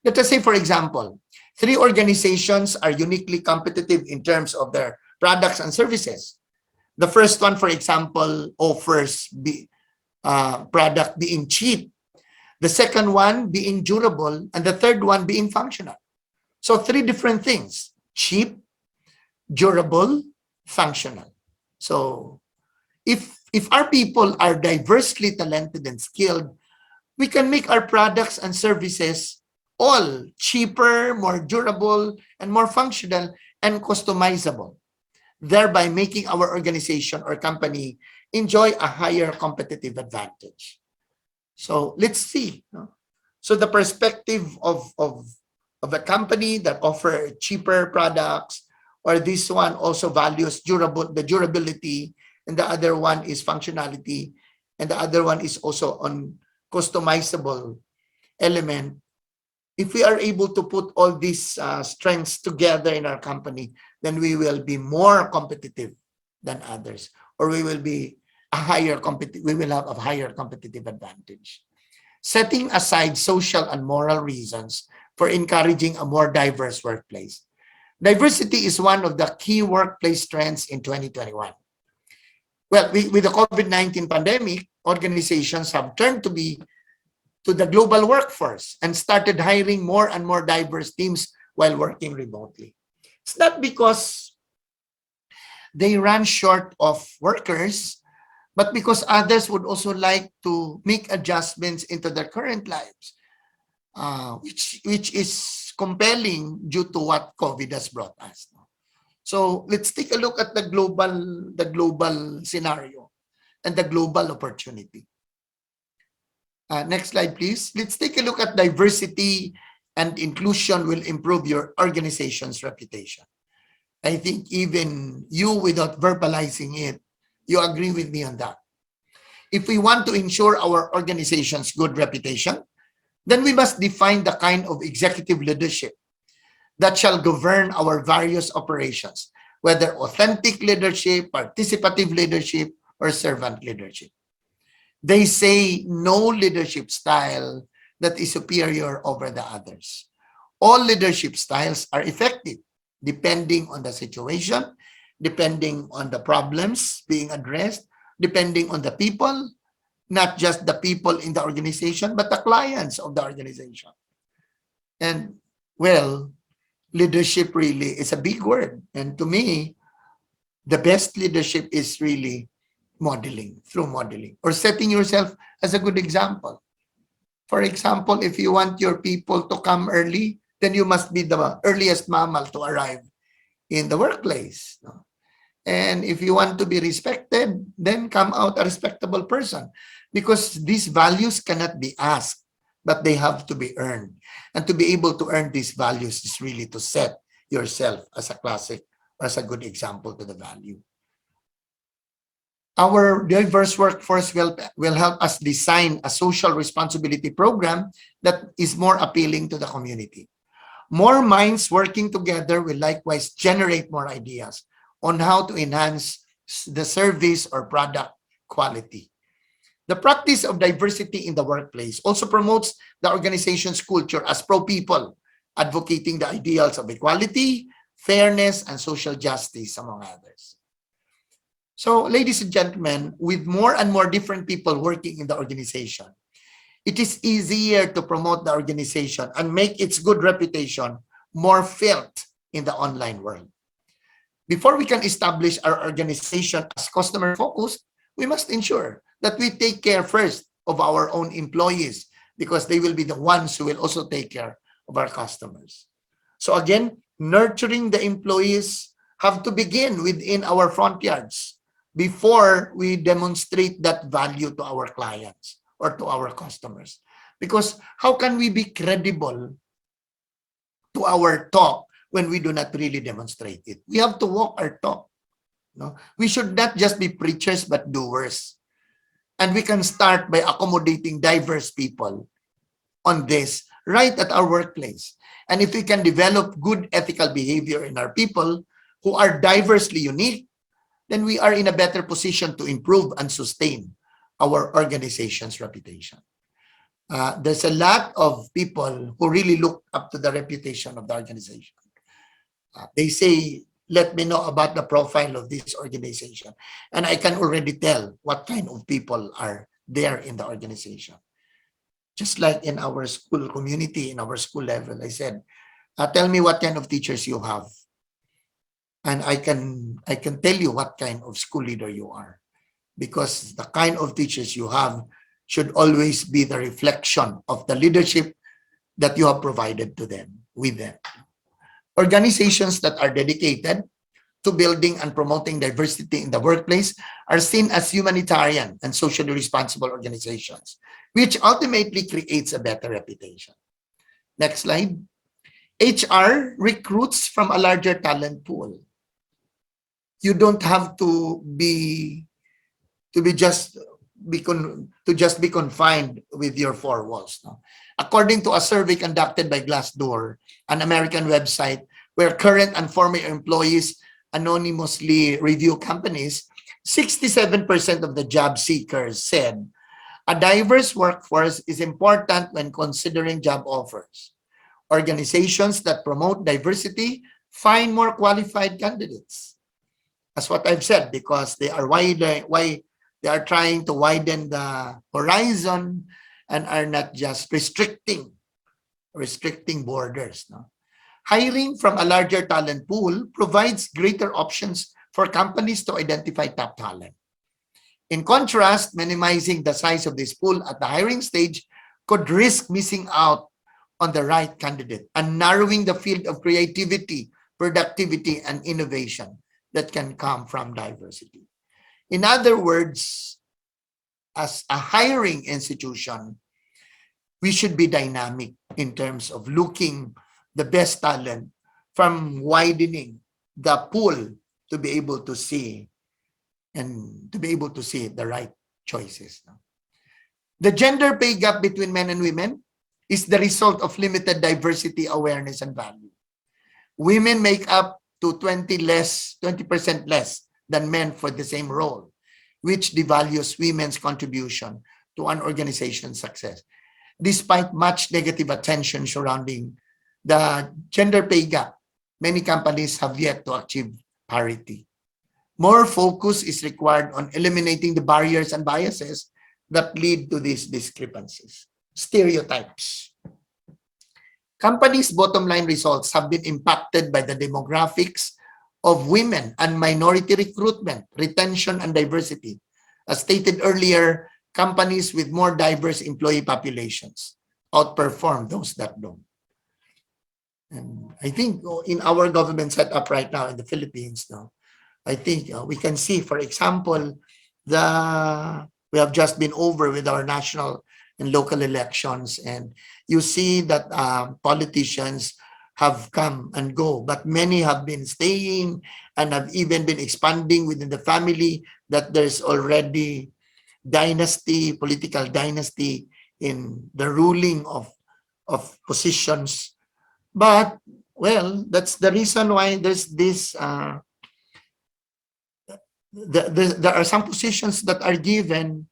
Let us say, for example, three organizations are uniquely competitive in terms of their products and services. The first one, for example, offers product being cheap. The second one being durable, and the third one being functional. So three different things: cheap, durable, functional. So if our people are diversely talented and skilled, we can make our products and services all cheaper, more durable, and more functional and customizable, thereby making our organization or company enjoy a higher competitive advantage. So let's see. So the perspective of a company that offer cheaper products, or this one also values the durability, and the other one is functionality, and the other one is also on customizable element. If we are able to put all these strengths together in our company, then we will be more competitive than others, or we will be we will have a higher competitive advantage. Setting aside social and moral reasons for encouraging a more diverse workplace, diversity is one of the key workplace trends in 2021. Well, with the COVID-19 pandemic, organizations have turned to the global workforce and started hiring more and more diverse teams while working remotely. It's not because they ran short of workers, but because others would also like to make adjustments into their current lives, which is compelling due to what COVID has brought us. So let's take a look at the global scenario and the global opportunity. Next slide, please. Let's take a look at diversity and inclusion will improve your organization's reputation. I think even you, without verbalizing it, you agree with me on that. If we want to ensure our organization's good reputation, then we must define the kind of executive leadership that shall govern our various operations, whether authentic leadership, participative leadership, or servant leadership. They say no leadership style that is superior over the others. All leadership styles are effective depending on the situation, depending on the problems being addressed, depending on the people, not just the people in the organization, but the clients of the organization. And well, leadership really is a big word. And to me, the best leadership is really modeling, through modeling, or setting yourself as a good example. For example, if you want your people to come early, then you must be the earliest mammal to arrive in the workplace. And if you want to be respected, then come out a respectable person, because these values cannot be asked, but they have to be earned. And to be able to earn these values is really to set yourself as a classic or as a good example to the value. Our diverse workforce will help us design a social responsibility program that is more appealing to the community. More minds working together will likewise generate more ideas on how to enhance the service or product quality. The practice of diversity in the workplace also promotes the organization's culture as pro-people, advocating the ideals of equality, fairness, and social justice, among others. So, ladies and gentlemen, with more and more different people working in the organization, it is easier to promote the organization and make its good reputation more felt in the online world. Before we can establish our organization as customer focused, we must ensure that we take care first of our own employees, because they will be the ones who will also take care of our customers. So again, nurturing the employees have to begin within our front yards before we demonstrate that value to our clients or to our customers. Because how can we be credible to our talk when we do not really demonstrate it? We have to walk our talk. No? We should not just be preachers but doers. And we can start by accommodating diverse people on this right at our workplace. And if we can develop good ethical behavior in our people who are diversely unique, then we are in a better position to improve and sustain our organization's reputation. There's a lot of people who really look up to the reputation of the organization. They say, let me know about the profile of this organization. And I can already tell what kind of people are there in the organization. Just like in our school community, in our school level, I said, tell me what kind of teachers you have. And I can tell you what kind of school leader you are. Because the kind of teachers you have should always be the reflection of the leadership that you have provided to them, with them. Organizations that are dedicated to building and promoting diversity in the workplace are seen as humanitarian and socially responsible organizations, which ultimately creates a better reputation. Next slide. HR recruits from a larger talent pool. You don't have to just be confined with your four walls. No? According to a survey conducted by Glassdoor, an American website where current and former employees anonymously review companies, 67% of the job seekers said a diverse workforce is important when considering job offers. Organizations that promote diversity find more qualified candidates. That's what I've said, because they are they are trying to widen the horizon and are not just restricting borders. No? Hiring from a larger talent pool provides greater options for companies to identify top talent. In contrast, minimizing the size of this pool at the hiring stage could risk missing out on the right candidate and narrowing the field of creativity, productivity, and innovation that can come from diversity. In other words, as a hiring institution, we should be dynamic in terms of looking the best talent, from widening the pool to be able to see the right choices. The gender pay gap between men and women is the result of limited diversity, awareness, and value. Women make up to 20% less than men for the same role, which devalues women's contribution to an organization's success. Despite much negative attention surrounding the gender pay gap, many companies have yet to achieve parity. More focus is required on eliminating the barriers and biases that lead to these discrepancies. Stereotypes. Companies' bottom line results have been impacted by the demographics of women and minority recruitment, retention, and diversity. As stated earlier, companies with more diverse employee populations outperform those that don't. And I think in our government setup right now in the Philippines, I think we can see, for example, we have just been over with our national and local elections, and you see that politicians have come and go, but many have been staying and have even been expanding within the family, that there's already political dynasty in the ruling of positions. But, well, that's the reason why there's this, there are some positions that are given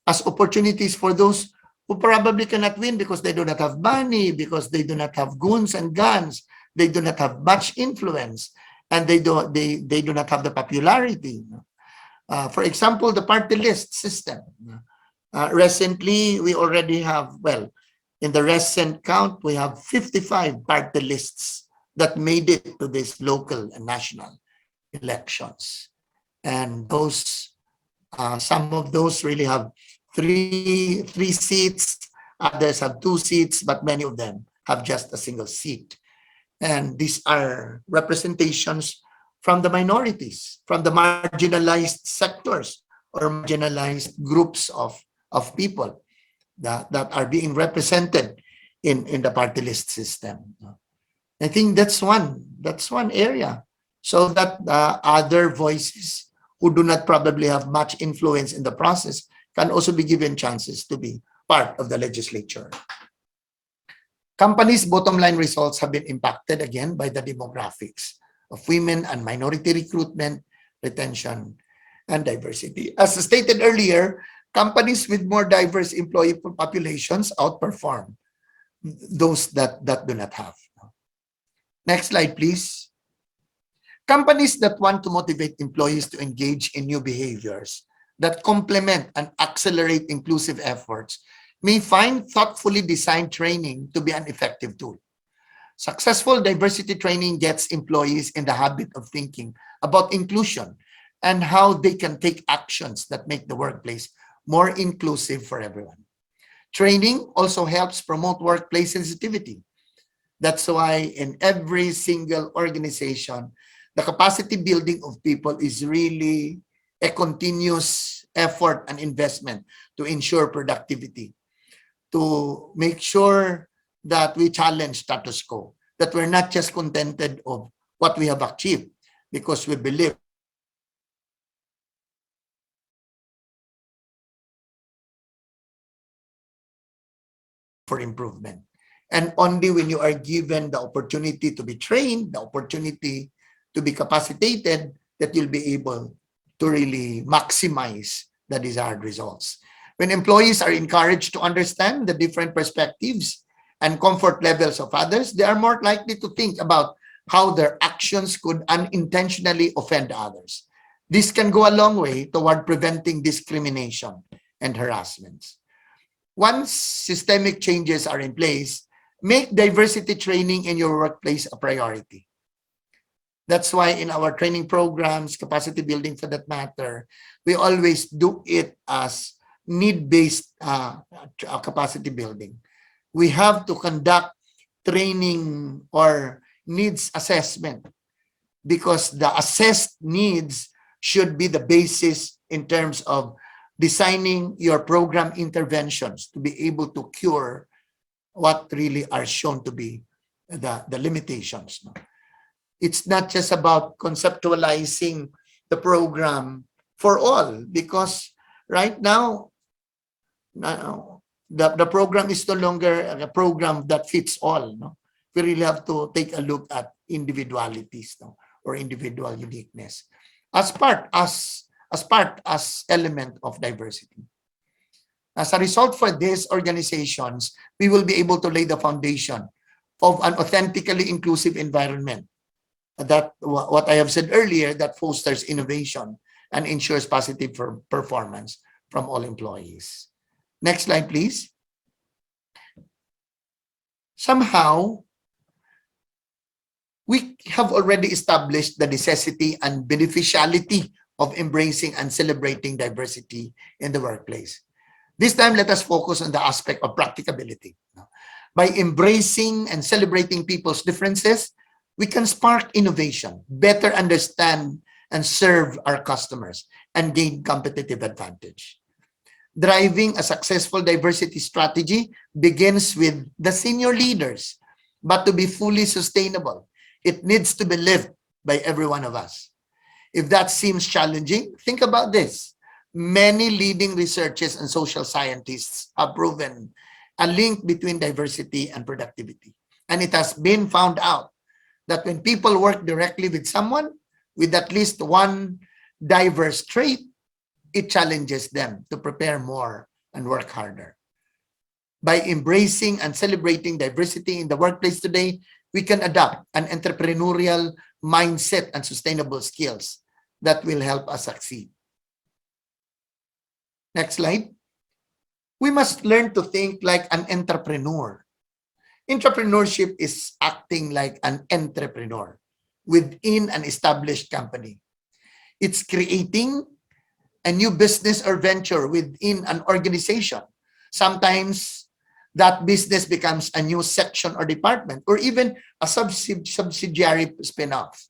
as opportunities for those who probably cannot win because they do not have money, because they do not have goons and guns, they do not have much influence, and they do not have the popularity. For example, the party list system. Recently, we already have, well, in the recent count, we have 55 party lists that made it to this local and national. elections. And those, some of those really have three seats, others have two seats, but many of them have just a single seat. And these are representations from the minorities, from the marginalized sectors or marginalized groups of people that are being represented in the party list system. I think that's one area, so that other voices who do not probably have much influence in the process can also be given chances to be part of the legislature. Companies' bottom line results have been impacted again by the demographics of women and minority recruitment, retention, and diversity. As stated earlier, companies with more diverse employee populations outperform those that do not have. Next slide, please. Companies that want to motivate employees to engage in new behaviors that complement and accelerate inclusive efforts may find thoughtfully designed training to be an effective tool. Successful diversity training gets employees in the habit of thinking about inclusion and how they can take actions that make the workplace more inclusive for everyone. Training also helps promote workplace sensitivity. That's why in every single organization, the capacity building of people is really a continuous effort and investment to ensure productivity, to make sure that we challenge status quo, that we're not just contented of what we have achieved, because we believe for improvement. And only when you are given the opportunity to be trained, the opportunity to be capacitated, that you'll be able to really maximize the desired results. When employees are encouraged to understand the different perspectives and comfort levels of others, they are more likely to think about how their actions could unintentionally offend others. This can go a long way toward preventing discrimination and harassment. Once systemic changes are in place, make diversity training in your workplace a priority. That's why in our training programs, capacity building for that matter, we always do it as need-based capacity building. We have to conduct training or needs assessment, because the assessed needs should be the basis in terms of designing your program interventions to be able to cure what really are shown to be the limitations. No? It's not just about conceptualizing the program for all, because right now, the program is no longer a program that fits all. No? We really have to take a look at individualities, no? Or individual uniqueness as element of diversity. As a result, for these organizations, we will be able to lay the foundation of an authentically inclusive environment. That what I have said earlier, that fosters innovation and ensures positive performance from all employees. Next slide, please. Somehow, we have already established the necessity and beneficiality of embracing and celebrating diversity in the workplace. This time, let us focus on the aspect of practicability. By embracing and celebrating people's differences, we can spark innovation, better understand and serve our customers, and gain competitive advantage. Driving a successful diversity strategy begins with the senior leaders, but to be fully sustainable, it needs to be lived by every one of us. If that seems challenging, think about this. Many leading researchers and social scientists have proven a link between diversity and productivity. And it has been found out that when people work directly with someone with at least one diverse trait, it challenges them to prepare more and work harder. By embracing and celebrating diversity in the workplace today, we can adopt an entrepreneurial mindset and sustainable skills that will help us succeed. Next slide. We must learn to think like an entrepreneur. Entrepreneurship is acting like an entrepreneur. within an established company. It's creating a new business or venture within an organization. Sometimes that business becomes a new section or department, or even a subsidiary spin-off.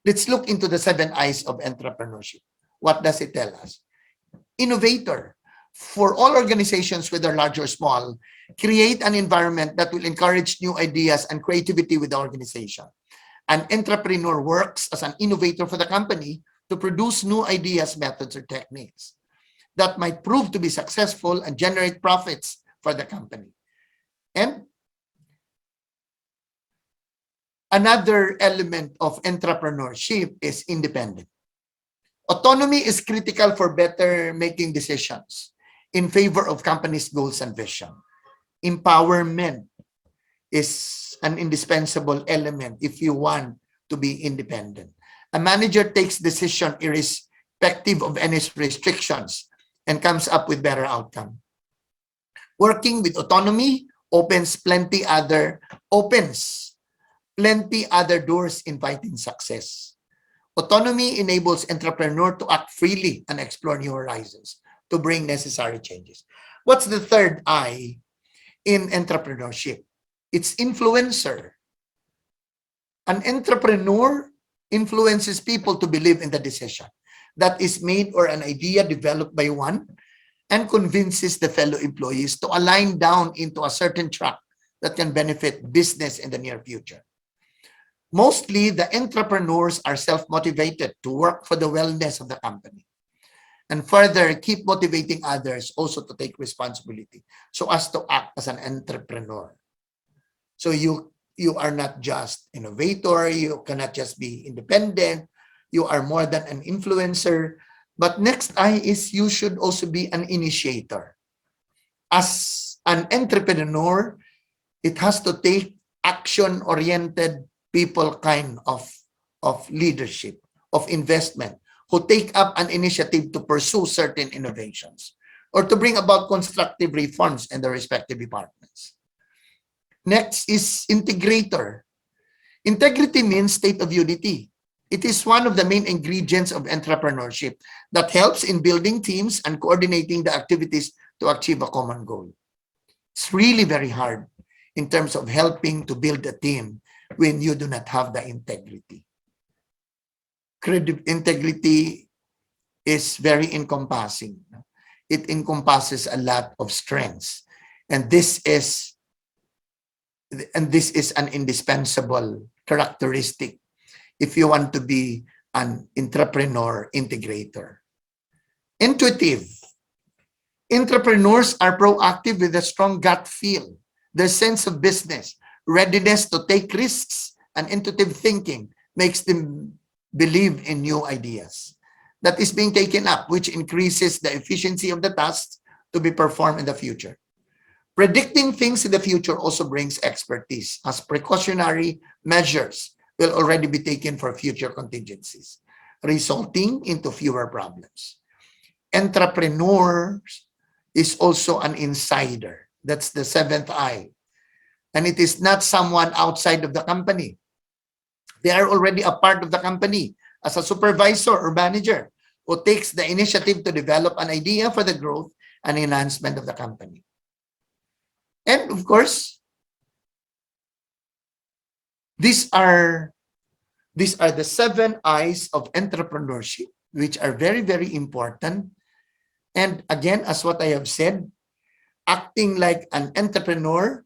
Let's look into the 7 I's of entrepreneurship. What does it tell us? Innovator. For all organizations, whether large or small, create an environment that will encourage new ideas and creativity with the organization. An entrepreneur works as an innovator for the company to produce new ideas, methods, or techniques that might prove to be successful and generate profits for the company. And another element of entrepreneurship is independent. Autonomy is critical for better making decisions in favor of company's goals and vision. Empowerment is an indispensable element if you want to be independent. A manager takes decision irrespective of any restrictions and comes up with better outcome. Working with autonomy opens plenty other doors inviting success. Autonomy enables entrepreneur to act freely and explore new horizons to bring necessary changes. What's the 3 I in entrepreneurship? It's influencer. An entrepreneur influences people to believe in the decision that is made or an idea developed by one, and convinces the fellow employees to align down into a certain track that can benefit business in the near future. Mostly, the entrepreneurs are self-motivated to work for the wellness of the company. And further, keep motivating others also to take responsibility so as to act as an entrepreneur. So you are not just innovator, you cannot just be independent, you are more than an influencer. But next I is you should also be an initiator. As an entrepreneur, it has to take action-oriented people kind of leadership, of investment, who take up an initiative to pursue certain innovations or to bring about constructive reforms in the respective departments. Next is integrator. Integrity means state of unity. It is one of the main ingredients of entrepreneurship that helps in building teams and coordinating the activities to achieve a common goal. It's really very hard in terms of helping to build a team when you do not have the integrity. Integrity is very encompassing. It encompasses a lot of strengths. And this is an indispensable characteristic if you want to be an entrepreneur integrator. Intuitive. Entrepreneurs are proactive with a strong gut feel. Their sense of business, readiness to take risks, and intuitive thinking makes them believe in new ideas that is being taken up, which increases the efficiency of the tasks to be performed in the future. Predicting things in the future also brings expertise, as precautionary measures will already be taken for future contingencies, resulting into fewer problems. Entrepreneurs is also an insider. That's the 7th I. And it is not someone outside of the company. They are already a part of the company as a supervisor or manager who takes the initiative to develop an idea for the growth and enhancement of the company. And of course, these are the 7 I's of entrepreneurship, which are very, very important. And again, as what I have said, acting like an entrepreneur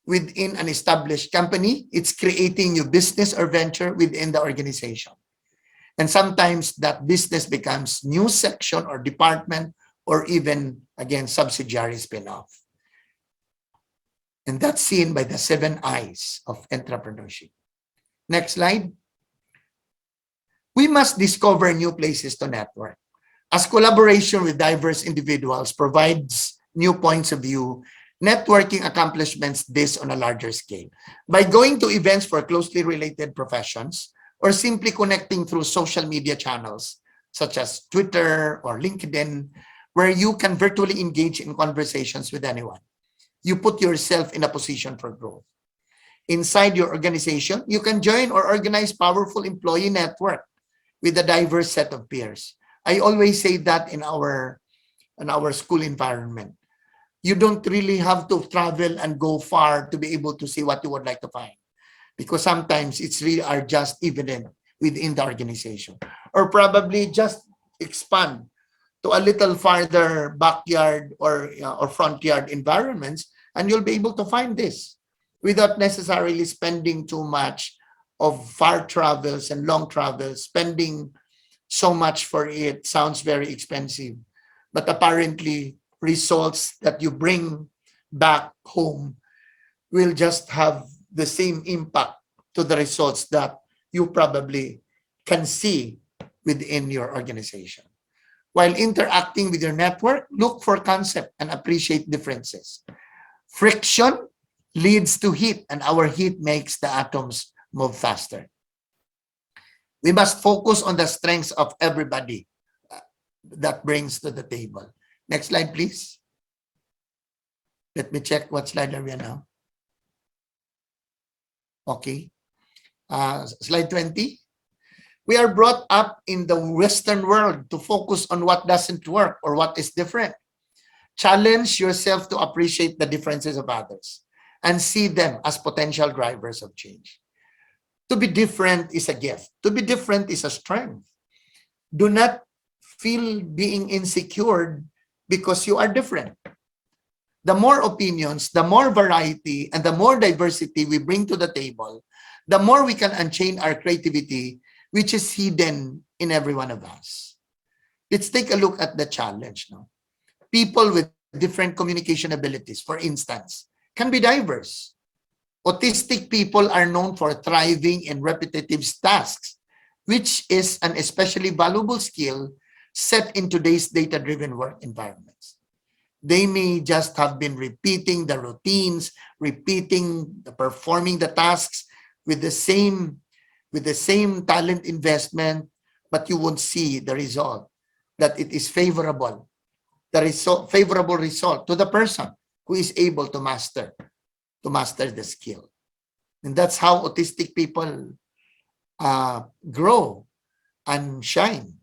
within an established company, it's creating new business or venture within the organization. And sometimes that business becomes new section or department or even, again, subsidiary spin-off. And that's seen by the 7 I's of entrepreneurship. Next slide. We must discover new places to network. As collaboration with diverse individuals provides new points of view, networking accomplishments this on a larger scale. By going to events for closely related professions or simply connecting through social media channels such as Twitter or LinkedIn, where you can virtually engage in conversations with anyone. You put yourself in a position for growth. Inside your organization, you can join or organize powerful employee network with a diverse set of peers. I always say that in our school environment. You don't really have to travel and go far to be able to see what you would like to find, because sometimes it's really are just evident within the organization, or probably just expand to a little farther backyard or front yard environments, and you'll be able to find this without necessarily spending too much of far travels and long travels. Spending so much for it sounds very expensive, but apparently results that you bring back home will just have the same impact to the results that you probably can see within your organization. While interacting with your network, look for concept and appreciate differences. Friction leads to heat, and our heat makes the atoms move faster. We must focus on the strengths of everybody that brings to the table. Next slide, please. Let me check what slide are we on now. Okay. Slide 20. We are brought up in the Western world to focus on what doesn't work or what is different. Challenge yourself to appreciate the differences of others and see them as potential drivers of change. To be different is a gift. To be different is a strength. Do not feel being insecure because you are different. The more opinions, the more variety, and the more diversity we bring to the table, the more we can unchain our creativity, which is hidden in every one of us. Let's take a look at the challenge now. People with different communication abilities, for instance, can be diverse. Autistic people are known for thriving in repetitive tasks, which is an especially valuable skill set in today's data-driven work environments. They may just have been repeating the routines, performing the tasks with the same talent investment, but you won't see the result, that it is favorable. There is so favorable result to the person who is able to master the skill. And that's how autistic people grow and shine.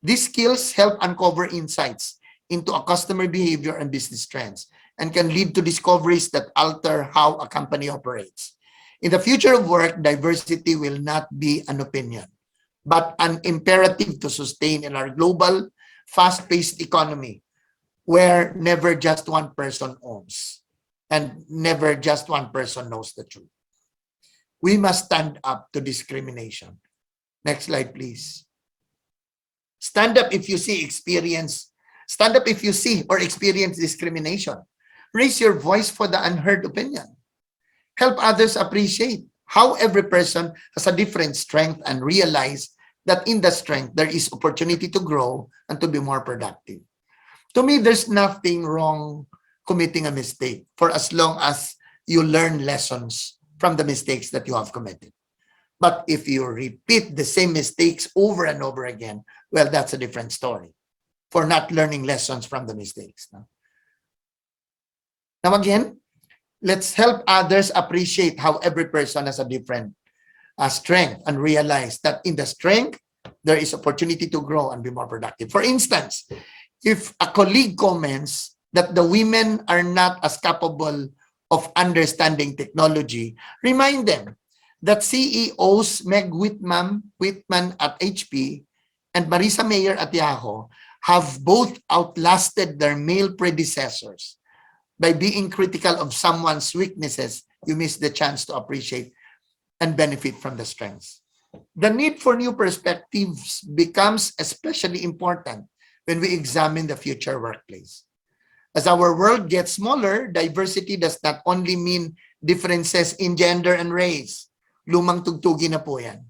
These skills help uncover insights into a customer behavior and business trends, and can lead to discoveries that alter how a company operates. In the future of work, diversity will not be an opinion, but an imperative to sustain in our global, fast-paced economy, where never just one person owns and never just one person knows the truth. We must stand up to discrimination. Next slide, please. Stand up if you see or experience discrimination. Raise your voice for the unheard opinion. Help others appreciate how every person has a different strength, and realize that in the strength there is opportunity to grow and to be more productive. To me, there's nothing wrong committing a mistake, for as long as you learn lessons from the mistakes that you have committed. But if you repeat the same mistakes over and over again, well, that's a different story, for not learning lessons from the mistakes. Now again, let's help others appreciate how every person has a different strength, and realize that in the strength, there is opportunity to grow and be more productive. For instance, if a colleague comments that the women are not as capable of understanding technology, remind them that CEOs Meg Whitman at HP and Marisa Mayer at Yahoo have both outlasted their male predecessors. By being critical of someone's weaknesses, you miss the chance to appreciate and benefit from the strengths. The need for new perspectives becomes especially important when we examine the future workplace. As our world gets smaller, diversity does not only mean differences in gender and race. Lumang tugtugi na po yan.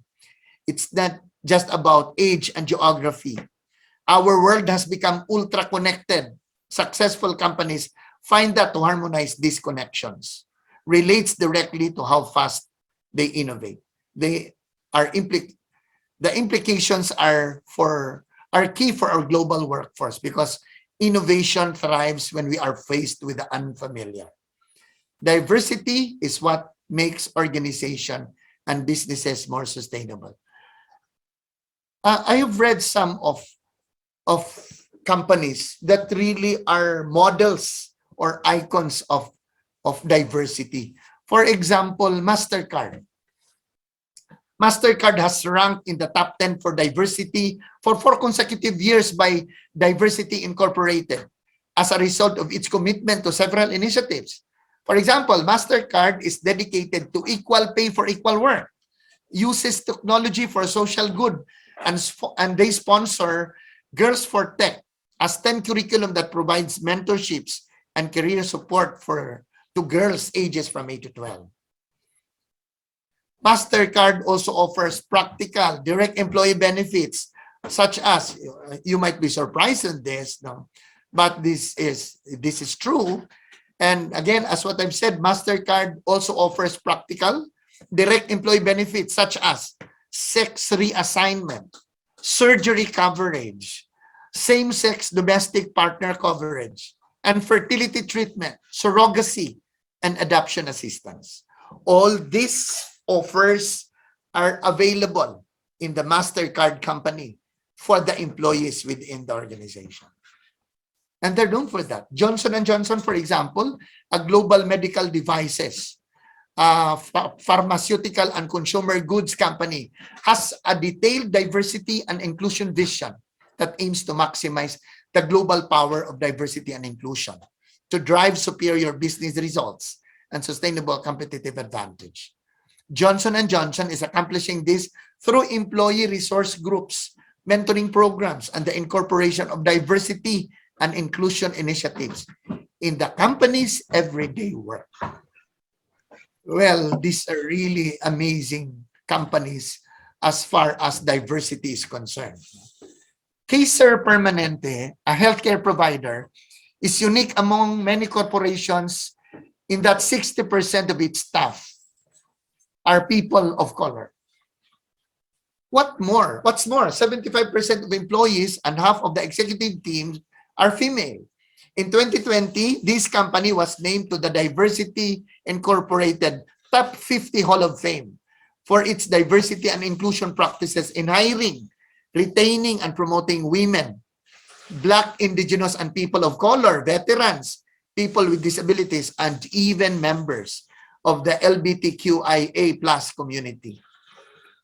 It's not just about age and geography. Our world has become ultra-connected. Successful companies find that to harmonize these connections relates directly to how fast they innovate. The implications are key for our global workforce, because innovation thrives when we are faced with the unfamiliar. Diversity is what makes organization and businesses more sustainable. I have read some of companies that really are models or icons of diversity. For example, MasterCard. MasterCard has ranked in the top 10 for diversity for 4 consecutive years by Diversity Incorporated as a result of its commitment to several initiatives. For example, MasterCard is dedicated to equal pay for equal work, uses technology for social good, and they sponsor Girls for Tech as STEM curriculum that provides mentorships and career support to girls ages from 8 to 12. MasterCard also offers practical direct employee benefits such as, you might be surprised in this, no? But this is true. And again, as what I've said, MasterCard also offers practical direct employee benefits such as sex reassignment, surgery coverage, same-sex domestic partner coverage, and fertility treatment, surrogacy, and adoption assistance. All these offers are available in the MasterCard company for the employees within the organization. And they're known for that. Johnson & Johnson, for example, a global medical devices, pharmaceutical and consumer goods company, has a detailed diversity and inclusion vision that aims to maximize the global power of diversity and inclusion to drive superior business results and sustainable competitive advantage. Johnson & Johnson is accomplishing this through employee resource groups, mentoring programs, and the incorporation of diversity and inclusion initiatives in the company's everyday work. Well, these are really amazing companies as far as diversity is concerned. Kaiser Permanente, a healthcare provider, is unique among many corporations in that 60% of its staff are people of color. What's more, 75% of employees and half of the executive team are female. In 2020, this company was named to the Diversity Incorporated Top 50 Hall of Fame for its diversity and inclusion practices in hiring, retaining, and promoting women, Black, Indigenous, and people of color, veterans, people with disabilities, and even members of the LGBTQIA+ community.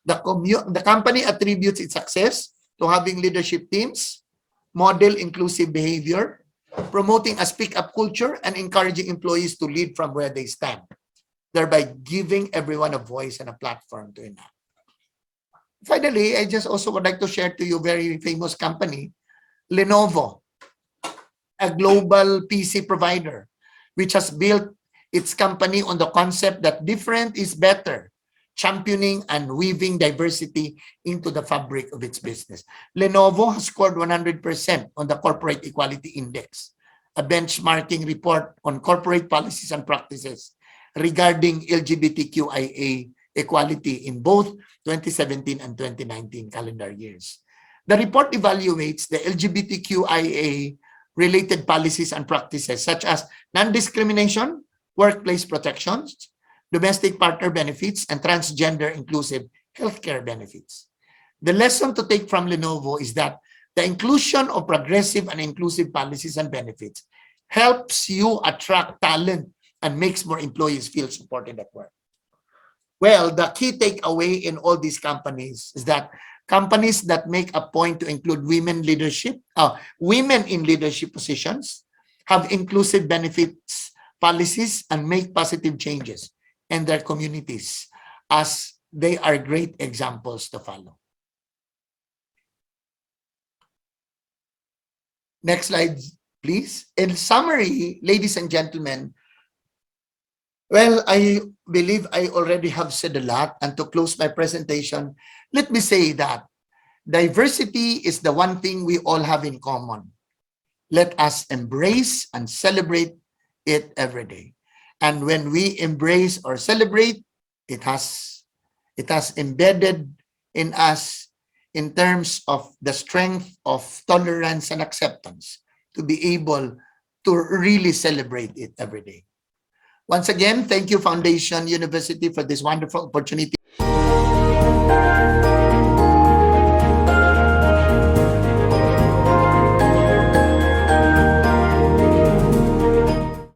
The company attributes its success to having leadership teams, model inclusive behavior, promoting a speak-up culture, and encouraging employees to lead from where they stand, thereby giving everyone a voice and a platform to enact. Finally, I just also would like to share to you a very famous company, Lenovo, a global PC provider, which has built its company on the concept that different is better, championing and weaving diversity into the fabric of its business. Lenovo has scored 100% on the Corporate Equality Index, a benchmarking report on corporate policies and practices regarding LGBTQIA equality in both 2017 and 2019 calendar years. The report evaluates the LGBTQIA related policies and practices such as non-discrimination, workplace protections, domestic partner benefits, and transgender inclusive healthcare benefits. The lesson to take from Lenovo is that the inclusion of progressive and inclusive policies and benefits helps you attract talent and makes more employees feel supported at work. Well, the key takeaway in all these companies is that companies that make a point to include women in leadership positions, have inclusive benefits policies, and make positive changes in their communities, as they are great examples to follow. Next slide, please. In summary, ladies and gentlemen, well, I believe I already have said a lot, and to close my presentation, let me say that diversity is the one thing we all have in common. Let us embrace and celebrate it every day. And when we embrace or celebrate, it has embedded in us in terms of the strength of tolerance and acceptance to be able to really celebrate it every day. Once again, thank you, Foundation University, for this wonderful opportunity.